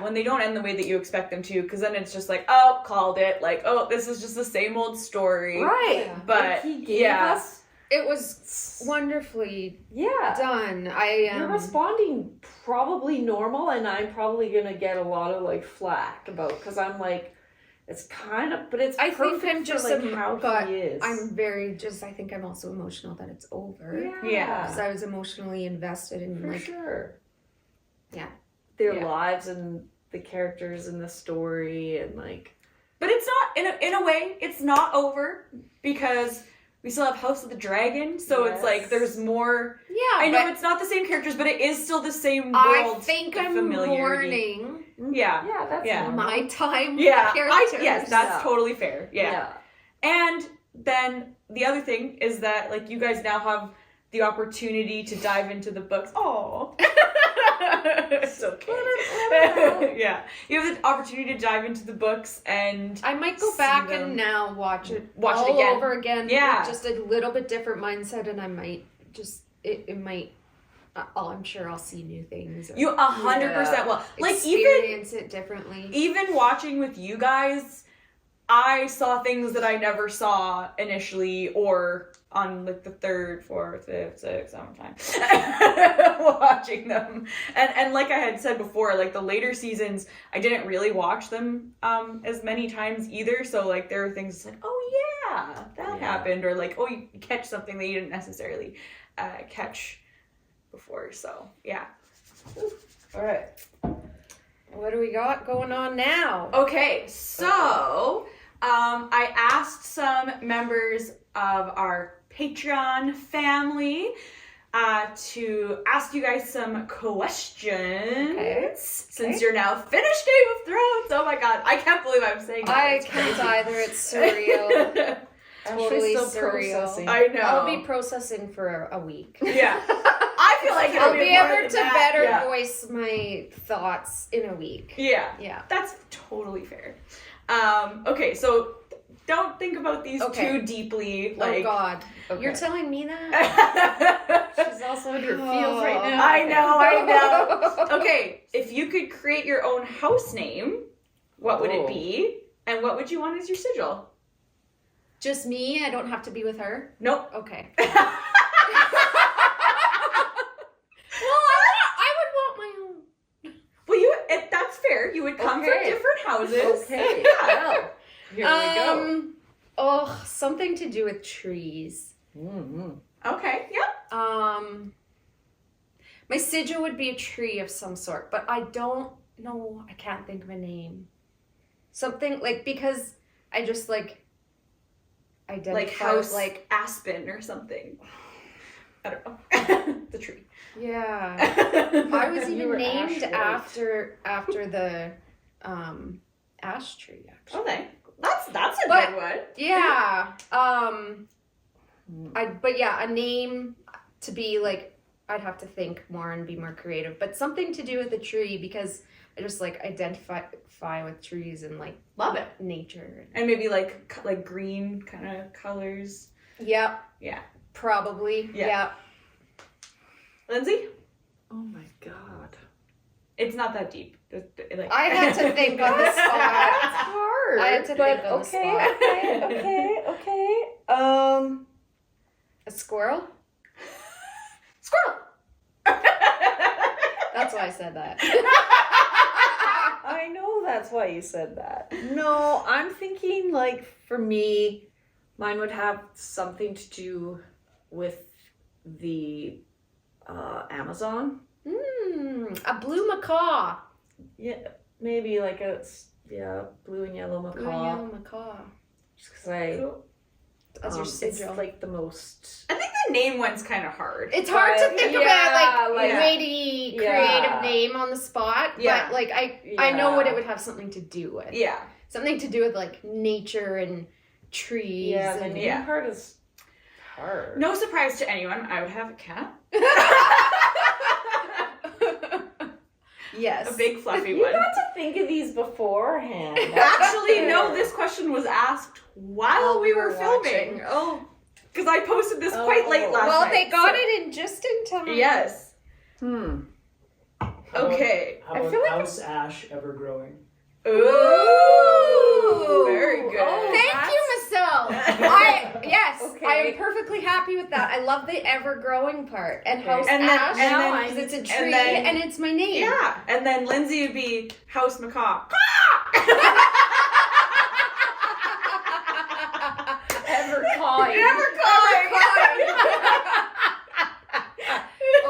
when they don't end the way that you expect them to, because then it's just like, oh, called it. Like, oh, this is just the same old story. Right. Yeah. But Like, he gave us. It was wonderfully done. You're responding probably normal, and I'm probably gonna get a lot of like flack about, because I'm like, it's kind of, but it's I perfect think I'm just for, like, how but he is. I think I'm also emotional that it's over. Yeah. Because I was emotionally invested in For like sure. Yeah. Their lives and the characters in the story, and like. But it's not in a way it's not over, because we still have House of the Dragon, so it's like there's more. Yeah, I know but it's not the same characters, but it is still the same world. I think of I'm familiarity. mourning. Yeah, yeah, that's my time. With Yeah, the characters. yes, that's totally fair. Yeah. And then the other thing is that like you guys now have the opportunity to dive into the books. Oh. It's okay. Yeah. You have the opportunity to dive into the books, and I might go back and now watch it Watch it again. over again. Yeah. With just a little bit different mindset, and I might just it might. I'm sure I'll see new things. You 100% will. Like experience it differently. Even watching with you guys, I saw things that I never saw initially, or on like the 3rd, 4th, 5th, 6th, 7th time watching them. And like I had said before, like the later seasons, I didn't really watch them as many times either. So like there are things like, oh yeah, that happened, or like, oh, you catch something that you didn't necessarily catch before. So yeah. All right. What do we got going on now? Okay, so I asked some members of our Patreon family to ask you guys some questions. Since you're now finished Game of Thrones. Oh my god, I can't believe I'm saying that. I can't either. It's surreal. Totally still surreal. processing. I know. I'll be processing for a week. Yeah. I feel like I'll be more able than to that. better Yeah. voice my thoughts in a week. Yeah. Yeah. That's totally fair. Okay, so don't think about these too deeply. Like, oh God. Okay. You're telling me that? She's also in her feels right now. I know. Okay, if you could create your own house name, what would it be? And what would you want as your sigil? Just me? I don't have to be with her? Nope. Okay. Well, I would want my own. Well, that's fair. You would come from different houses. Okay. Yeah. Well, here we go. Oh, something to do with trees. Mm-hmm. Okay. Yep. My sigil would be a tree of some sort, but I don't know. I can't think of a name. Something like, because I just like identify Like house, like aspen or something. I don't know. The tree. Yeah. I was You even were named Ash White. after the ash tree, actually. Okay. That's a good one. Yeah. But yeah, a name to be like, I'd have to think more and be more creative, but something to do with a tree, because I just like identify with trees and like love it, nature, and maybe like green kind of colors. Yep. Yeah. Probably. Yeah. Lindsay? Oh my god. It's not that deep. I had to think on the spot. It's hard. I had to think on the spot. Okay. A squirrel? Squirrel! That's why I said that. I know that's why you said that. No, I'm thinking like for me, mine would have something to do with the Amazon. A blue macaw. Yeah, maybe like blue and yellow macaw. Blue and yellow macaw. Just because As your sigil. It's like the most. I think the name one's kind of hard. It's hard to think about like yeah. witty, creative name on the spot. Yeah. But like I know what it would have something to do with. Yeah. Something to do with like nature and trees. Yeah, the and name part is hard. No surprise to anyone, I would have a cat. Yes. A big fluffy You one. got to think of these beforehand. Actually, no, this question was asked while we were filming. watching. Oh. Because I posted this quite late last Well, night. they got it in just in time. Yes. How Okay. About, how about House Ash ever growing? Ooh, very good. Thank you, Marcel. I am perfectly happy with that. I love the ever-growing part. And House Ash, because it's a tree and it's my name. Yeah, and then Lindsay would be House Macaw. Ever cawing.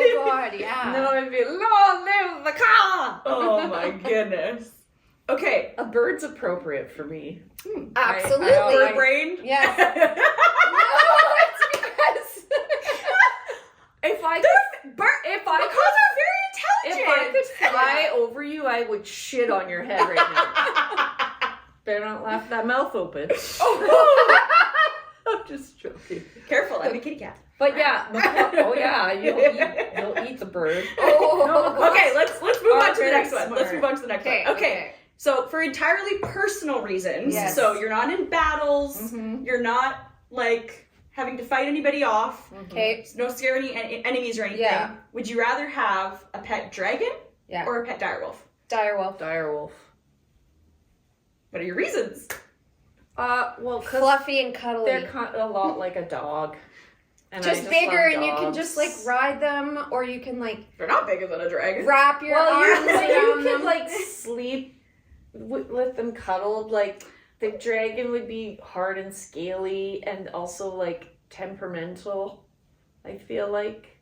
Oh God, yeah. No, it'd be Long live the car. Oh my goodness. Okay, A bird's appropriate for me. Absolutely. Bird brain. Yes. No, it's because if I could fly over you, I would shit on your head right now. Better not laugh with that mouth open. I'm just joking. Careful, I'm a kitty cat. But yeah, you'll eat the bird. Okay, let's move on to the next one. smart. Let's move on to the next one. Okay. So for entirely personal reasons, Yes. so you're not in battles, Mm-hmm. you're not like having to fight anybody off, Okay. no scare any enemies or anything. Yeah. Would you rather have a pet dragon Yeah. or a pet direwolf? Direwolf. Direwolf. What are your reasons? Well, 'cause Fluffy and cuddly. they're a lot like a dog. And just I bigger, love and you can dogs. just like ride them, or you can like They're not bigger than a dragon. wrap your arms you around could them. like sleep with them cuddled. Like the dragon would be hard and scaly, and also like temperamental. I feel like.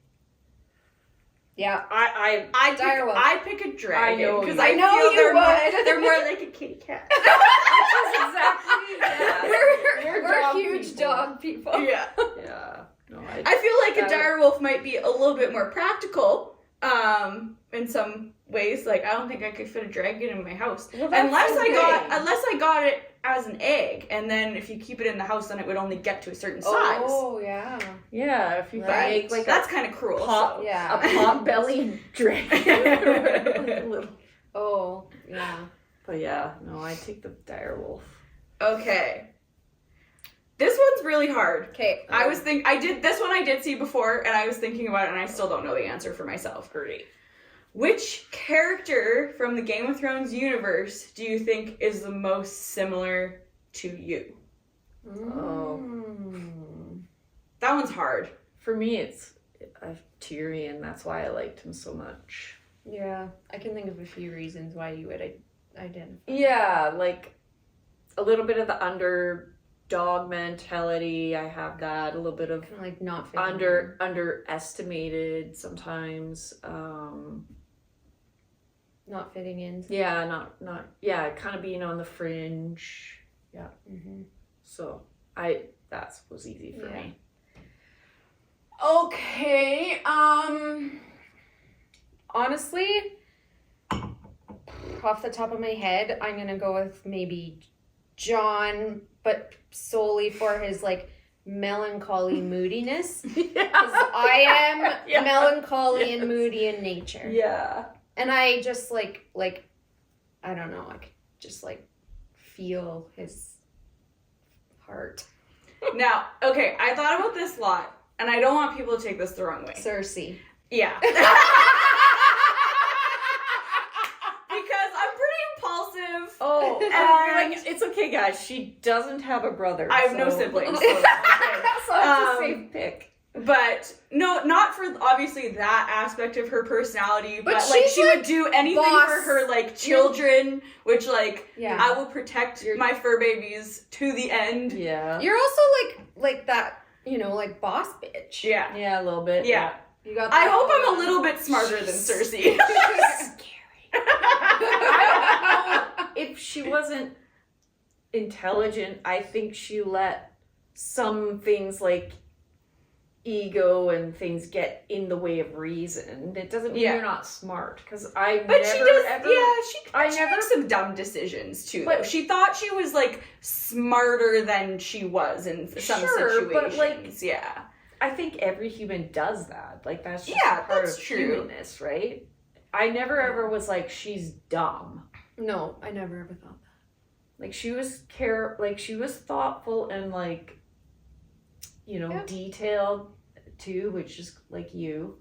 Yeah. I pick a dragon. I know because you I would. know you they're more, would. they're more like a kitty cat. Exactly. Yeah. We're dog huge people. dog people. Yeah. Yeah. No, I I feel like a direwolf might be a little bit more practical in some ways. Like, I don't think I could fit a dragon in my house. Well, unless I got it as an egg, and then if you keep it in the house, then it would only get to a certain size. Oh, yeah. Yeah, if you make like that's kind of cruel. a pot belly dragon. Oh, yeah. But yeah, no, I take the direwolf. Okay. This one's really hard. Okay. I did see before, and I was thinking about it, and I still don't know the answer for myself. Great. Which character from the Game of Thrones universe do you think is the most similar to you? Oh. That one's hard. For me, it's Tyrion. That's why I liked him so much. Yeah, I can think of a few reasons why you would identify. Yeah, like a little bit of the underdog mentality. I have that. A little bit of kind of like not underestimated sometimes. Not fitting in. Yeah, kind of being on the fringe. Yeah. Mm-hmm. So that was easy for me. Okay. Honestly, off the top of my head, I'm gonna go with maybe John, but solely for his like melancholy moodiness. Because I am melancholy and moody in nature. Yeah. And I just like I don't know, I could just like feel his heart. Now, okay, I thought about this a lot, and I don't want people to take this the wrong way. Cersei. Yeah. Because I'm pretty impulsive. Oh, and like, it's okay, guys. She doesn't have a brother. I have no siblings. So, so it's a safe pick. But no, not for obviously that aspect of her personality, but But like she's, she like, would do anything boss. for her like children, which like Yeah. I will protect my fur babies to the end. Yeah. You're also like that, like boss bitch. Yeah. Yeah, a little bit. Yeah. You got I that hope I'm a going little on. bit smarter than Cersei. I don't know if she wasn't intelligent. I think she let some things like ego and things get in the way of reason. It doesn't mean you're not smart, because But she never makes some dumb decisions too. But though. She thought she was like smarter than she was in some situations. But like, yeah, I think every human does that. Like that's just Yeah, part that's of true. humanness, right? I never ever was like she's dumb. No, I never ever thought that. Like she was she was thoughtful and like detailed too, which is like you.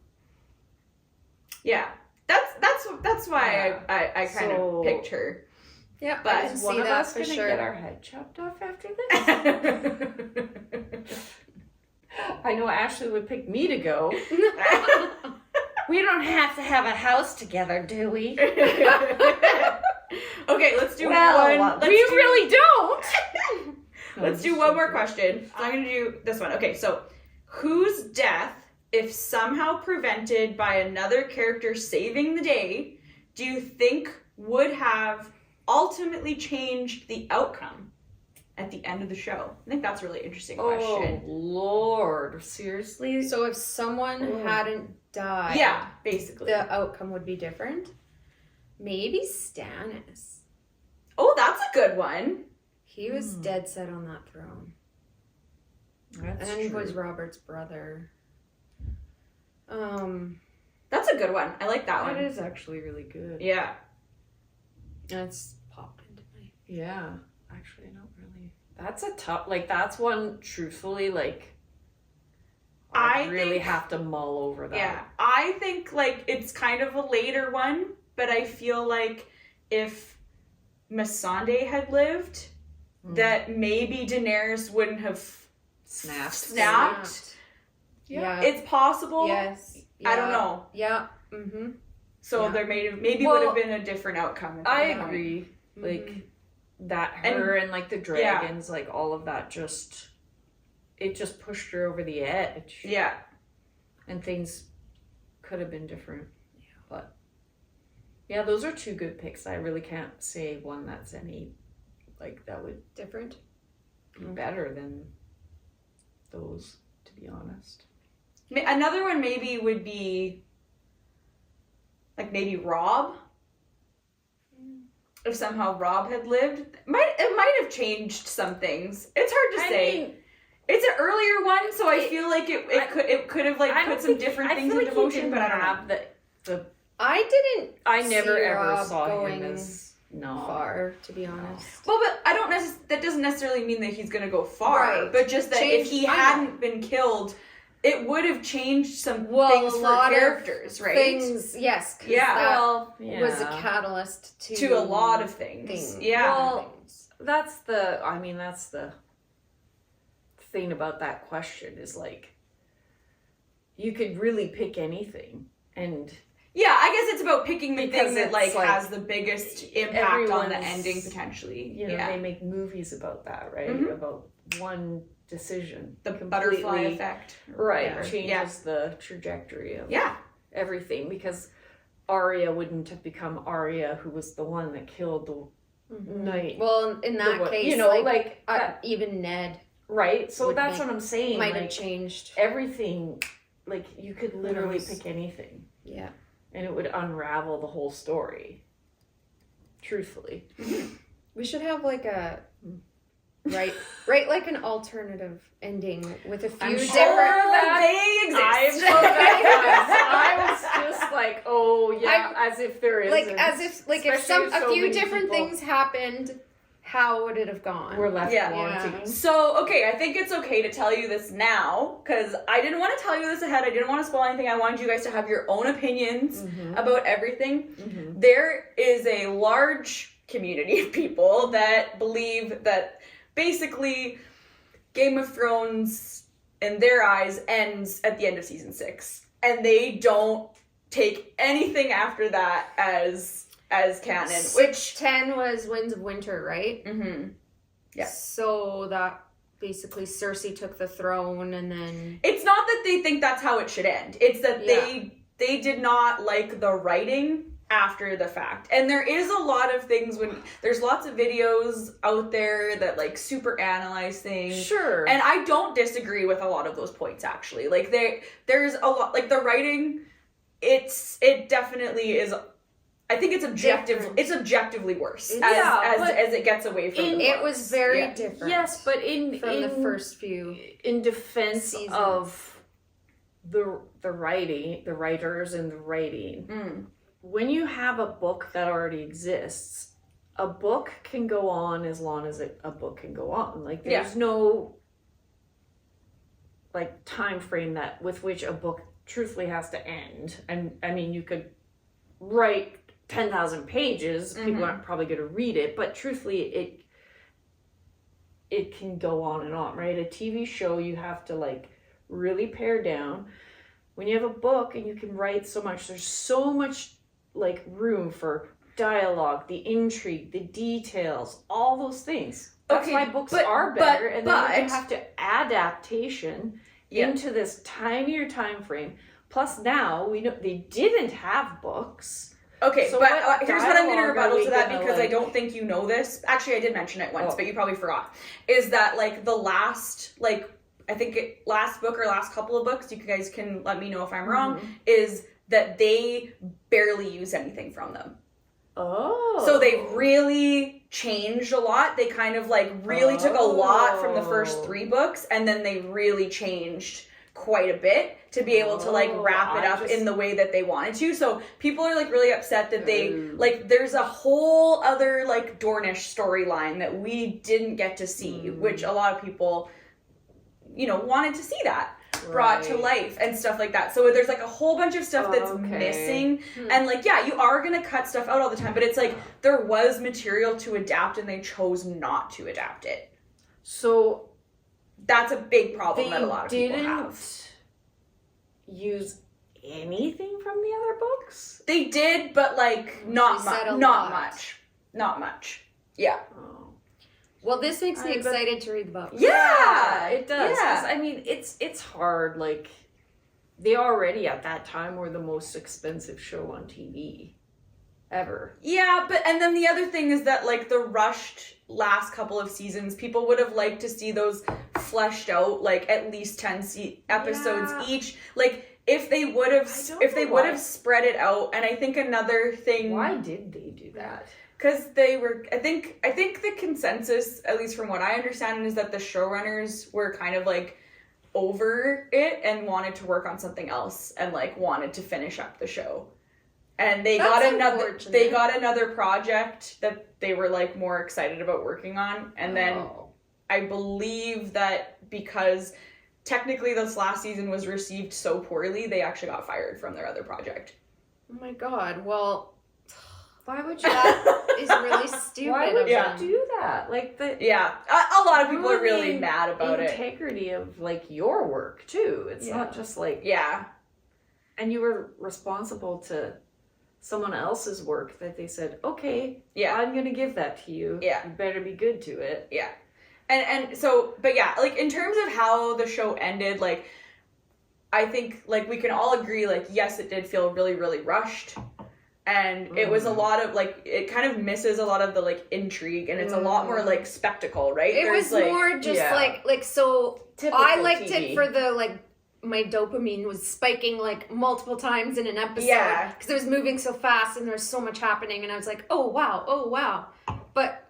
Yeah, that's why I kind of picked her. Yeah, but I can Is see one of that us for gonna sure. get our head chopped off after this? I know Ashley would pick me to go. We don't have to have a house together, do we? Okay, let's do one. Really don't. Let's do one more question. So I'm going to do this one. Okay, so whose death, if somehow prevented by another character saving the day, do you think would have ultimately changed the outcome at the end of the show? I think that's a really interesting question. Oh, Lord. Seriously? So if someone hadn't died, Yeah, basically. the outcome would be different. Maybe Stannis. Oh, that's a good one. He was dead set on that throne. That's and he true. was Robert's brother. That's a good one. I like that That one. is actually really good. Yeah. That's popped into my. Yeah. Actually, I don't really. That's a tough. Like that's one. Truthfully, like. I really think- have to mull over that. Yeah, I think like it's kind of a later one, but I feel like if Missandei had lived, that maybe Daenerys wouldn't have snapped. Yeah. It's possible. Yes. I don't know. Yeah. Mm-hmm. So Yeah. there maybe would have been a different outcome. at I that point. agree. Like that And- her and like the dragons, like all of that it just pushed her over the edge. Yeah. And things could have been different. Yeah. But yeah, those are two good picks. I really can't say one that's any like that would Different. be better than those, to be honest. Another one maybe would be, like, maybe Rob. If somehow Rob had lived, it might have changed some things. It's hard to say. mean, it's an earlier one, so I feel like it could have like put some different things into motion, but I don't have I never see ever Rob saw going him as far, to be honest. Well, but I don't that doesn't necessarily mean that he's gonna go far, Right. but just that if he hadn't been killed, it would have changed some things a for lot characters, of right? Things, yes. 'Cause that was a catalyst to a lot of things. Yeah. Well, that's the thing about that question is like, you could really pick anything, and yeah, I guess it's about picking the thing that like like has the biggest impact on the everyone's- ending potentially. You know, yeah. they make movies about that, right? Mhm. About one decision, The butterfly effect, or right? whatever. Changes the trajectory of everything, because Arya wouldn't have become Arya, who was the one that killed the knight. Well, in that case, you know, like even Ned, right? So would that's make- what I'm saying. might have like, changed everything. Like, you could literally knows? pick anything. Yeah. And it would unravel the whole story. Truthfully. We should have like a write like an alternative ending with a few I'm different. sure that they exist. I'm sure that I was just like, oh yeah, as if there is. Like as if like if Especially a so few many different people things happened, how would it have gone? We're left Yeah. wanting. So, okay, I think it's okay to tell you this now, because I didn't want to tell you this ahead. I didn't want to spoil anything. I wanted you guys to have your own opinions about everything. There is a large community of people that believe that basically Game of Thrones, in their eyes, ends at the end of season 6. And they don't take anything after that as canon, which 10 was Winds of Winter, right? Mm-hmm. Yeah. So that basically Cersei took the throne, and then it's not that they think that's how it should end. It's that they did not like the writing after the fact. And there is a lot of things when there's lots of videos out there that like super analyze things. Sure. And I don't disagree with a lot of those points actually. Like there's a lot like the writing, it definitely is. I think it's objectively worse as it gets away from the it books. was very different. Yes, but in the first few in defense seasons. of the writing, the writers and the writing. When you have a book that already exists, a book can go on as long as a book can go on. Like there's no like time frame that with which a book truthfully has to end. And I mean, you could write 10,000 pages, people aren't probably going to read it, but truthfully it can go on and on, right? A TV show, you have to like really pare down. When you have a book and you can write so much, there's so much like room for dialogue, the intrigue, the details, all those things. That's why books are better, and then you have to adaptation into this tinier time frame. Plus now we know they didn't have books. Okay, so but here's what I'm going to dialogue rebuttal are we to that gonna, because I like- don't think you know this. Actually, I did mention it once, but you probably forgot. Is that like the last, like, I think last book or last couple of books, you guys can let me know if I'm wrong, is that they barely use anything from them. Oh. So they really changed a lot. They kind of like really took a lot from the first 3 books, and then they really changed quite a bit to be able to like wrap it up in the way that they wanted to. So people are like really upset that they like there's a whole other like Dornish storyline that we didn't get to see, which a lot of people, you know, wanted to see that brought to life and stuff like that. So there's like a whole bunch of stuff that's missing. And like, yeah, you are gonna cut stuff out all the time, but it's like there was material to adapt and they chose not to adapt it. So that's a big problem that a lot of people didn't have. Use anything from the other books? They did, but like not much. Yeah. Well, this makes me but- excited to read the book. Yeah, it does. Yeah. 'Cause, I mean, it's hard. Like, they already at that time were the most expensive show on TV ever. Yeah, but and then the other thing is that like the rushed last couple of seasons, people would have liked to see those fleshed out like at least 10 episodes each. Like if they would have spread it out, and I think another thing. Why did they do that? Because they were, I think the consensus, at least from what I understand, is that the showrunners were kind of like over it and wanted to work on something else and like wanted to finish up the show. And they got another project that they were like more excited about working on. And then I believe that because technically this last season was received so poorly, they actually got fired from their other project. Oh my god. Well, why would you? That is really stupid. Why would you do that? Like a lot of people are really mad about it. Integrity of like your work too. It's not just like and you were responsible to someone else's work that they said, okay, I'm gonna give that to you. You better be good to it. And so, but like in terms of how the show ended, like I think like we can all agree, like yes, it did feel really, really rushed. And it was a lot of like, it kind of misses a lot of the like intrigue, and it's a lot more like spectacle, right? It was like, more just like so. Typical I liked TV. it for the like my dopamine was spiking like multiple times in an episode because it was moving so fast and there was so much happening, and I was like, oh wow, but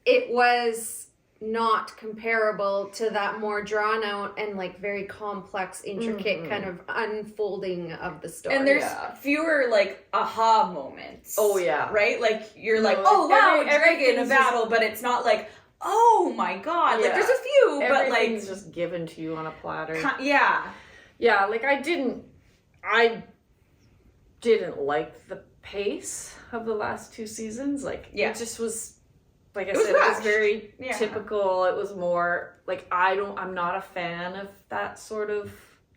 it was not comparable to that more drawn out and like very complex, intricate kind of unfolding of the story. And there's fewer like aha moments. Oh yeah. Right? Like you're like, oh wow, a dragon, a battle, but it's not like, oh my god. Like there's a few, but like everything's just given to you on a platter. Yeah, like I didn't like the pace of the last 2 seasons. Like it just was, like I said, it was very typical. It was more like I'm not a fan of that sort of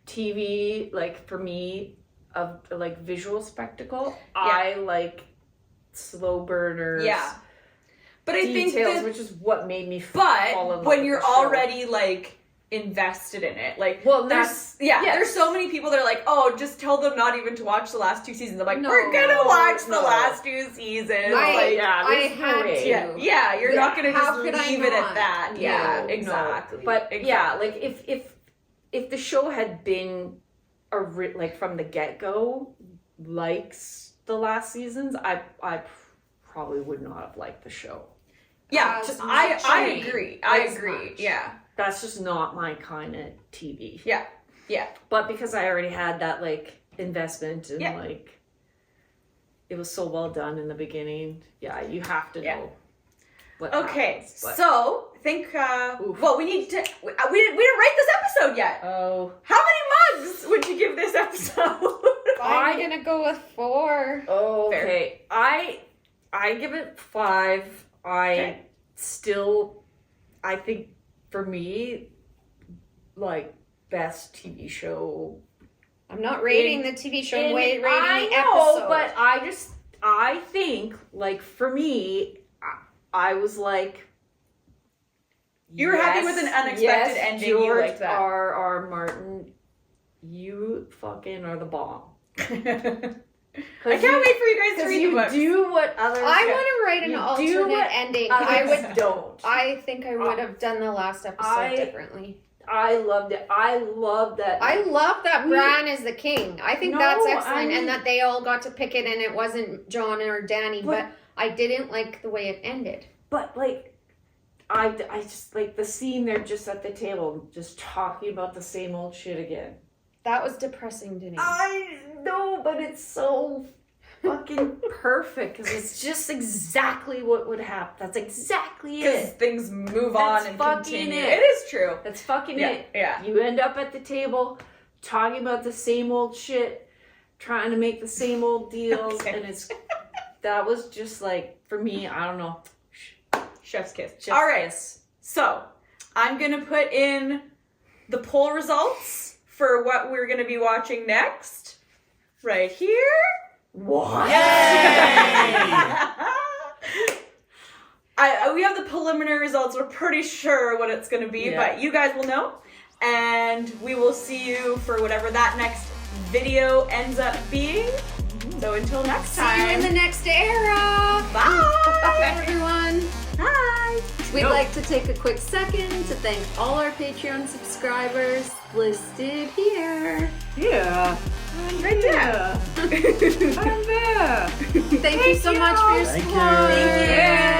TV, like for me, of like visual spectacle. I like slow burners. But I think details, which is what made me fall in love when with you're the show. already like invested in it, like there's so many people that are like, oh, just tell them not even to watch the last 2 seasons. I'm like, No, we're gonna watch the no. last 2 seasons. I had to. You're not gonna How just could I leave it at not? that. No, Exactly. But like if the show had been like from the get-go likes the last seasons, I probably would not have liked the show. I agree. Yeah. That's just not my kind of TV. Yeah. But because I already had that like investment and like it was so well done in the beginning, you have to know what happens, but... So I think we need to we didn't rate this episode yet. Oh. How many mugs would you give this episode? I'm gonna go with 4. Oh, okay. I give it 5. I think for me, like, best TV show. I'm not rating the TV show, rating the episode. But I think, like, for me, I was like, you were happy with an unexpected ending. George you liked that. R. Martin, you fucking are the bomb. I can't wait for you guys to read the books. Do what others. I want to write an alternate ending. I think I would have done the last episode differently. I loved it. I love that. I love that Bran is the king. I think that's excellent, and that they all got to pick it, and it wasn't John or Dany. But I didn't like the way it ended. But like, I just like the scene they're just at the table, just talking about the same old shit again. That was depressing to me. I know, but it's so fucking perfect because it's just exactly what would happen. That's exactly it. Because things move on and continue. It is true. That's fucking it. Yeah. You end up at the table talking about the same old shit, trying to make the same old deals, and that was just like, for me, I don't know. Chef's kiss. All right. So I'm gonna put in the poll results for what we're going to be watching next, right here. What? We have the preliminary results. We're pretty sure what it's going to be, but you guys will know. And we will see you for whatever that next video ends up being. So until next time. See you in the next era. Bye. Everyone. Bye. We'd like to to take a quick second to thank all our Patreon subscribers listed here. Yeah. Right there. I'm there. Thank you so much for your support. Thank you.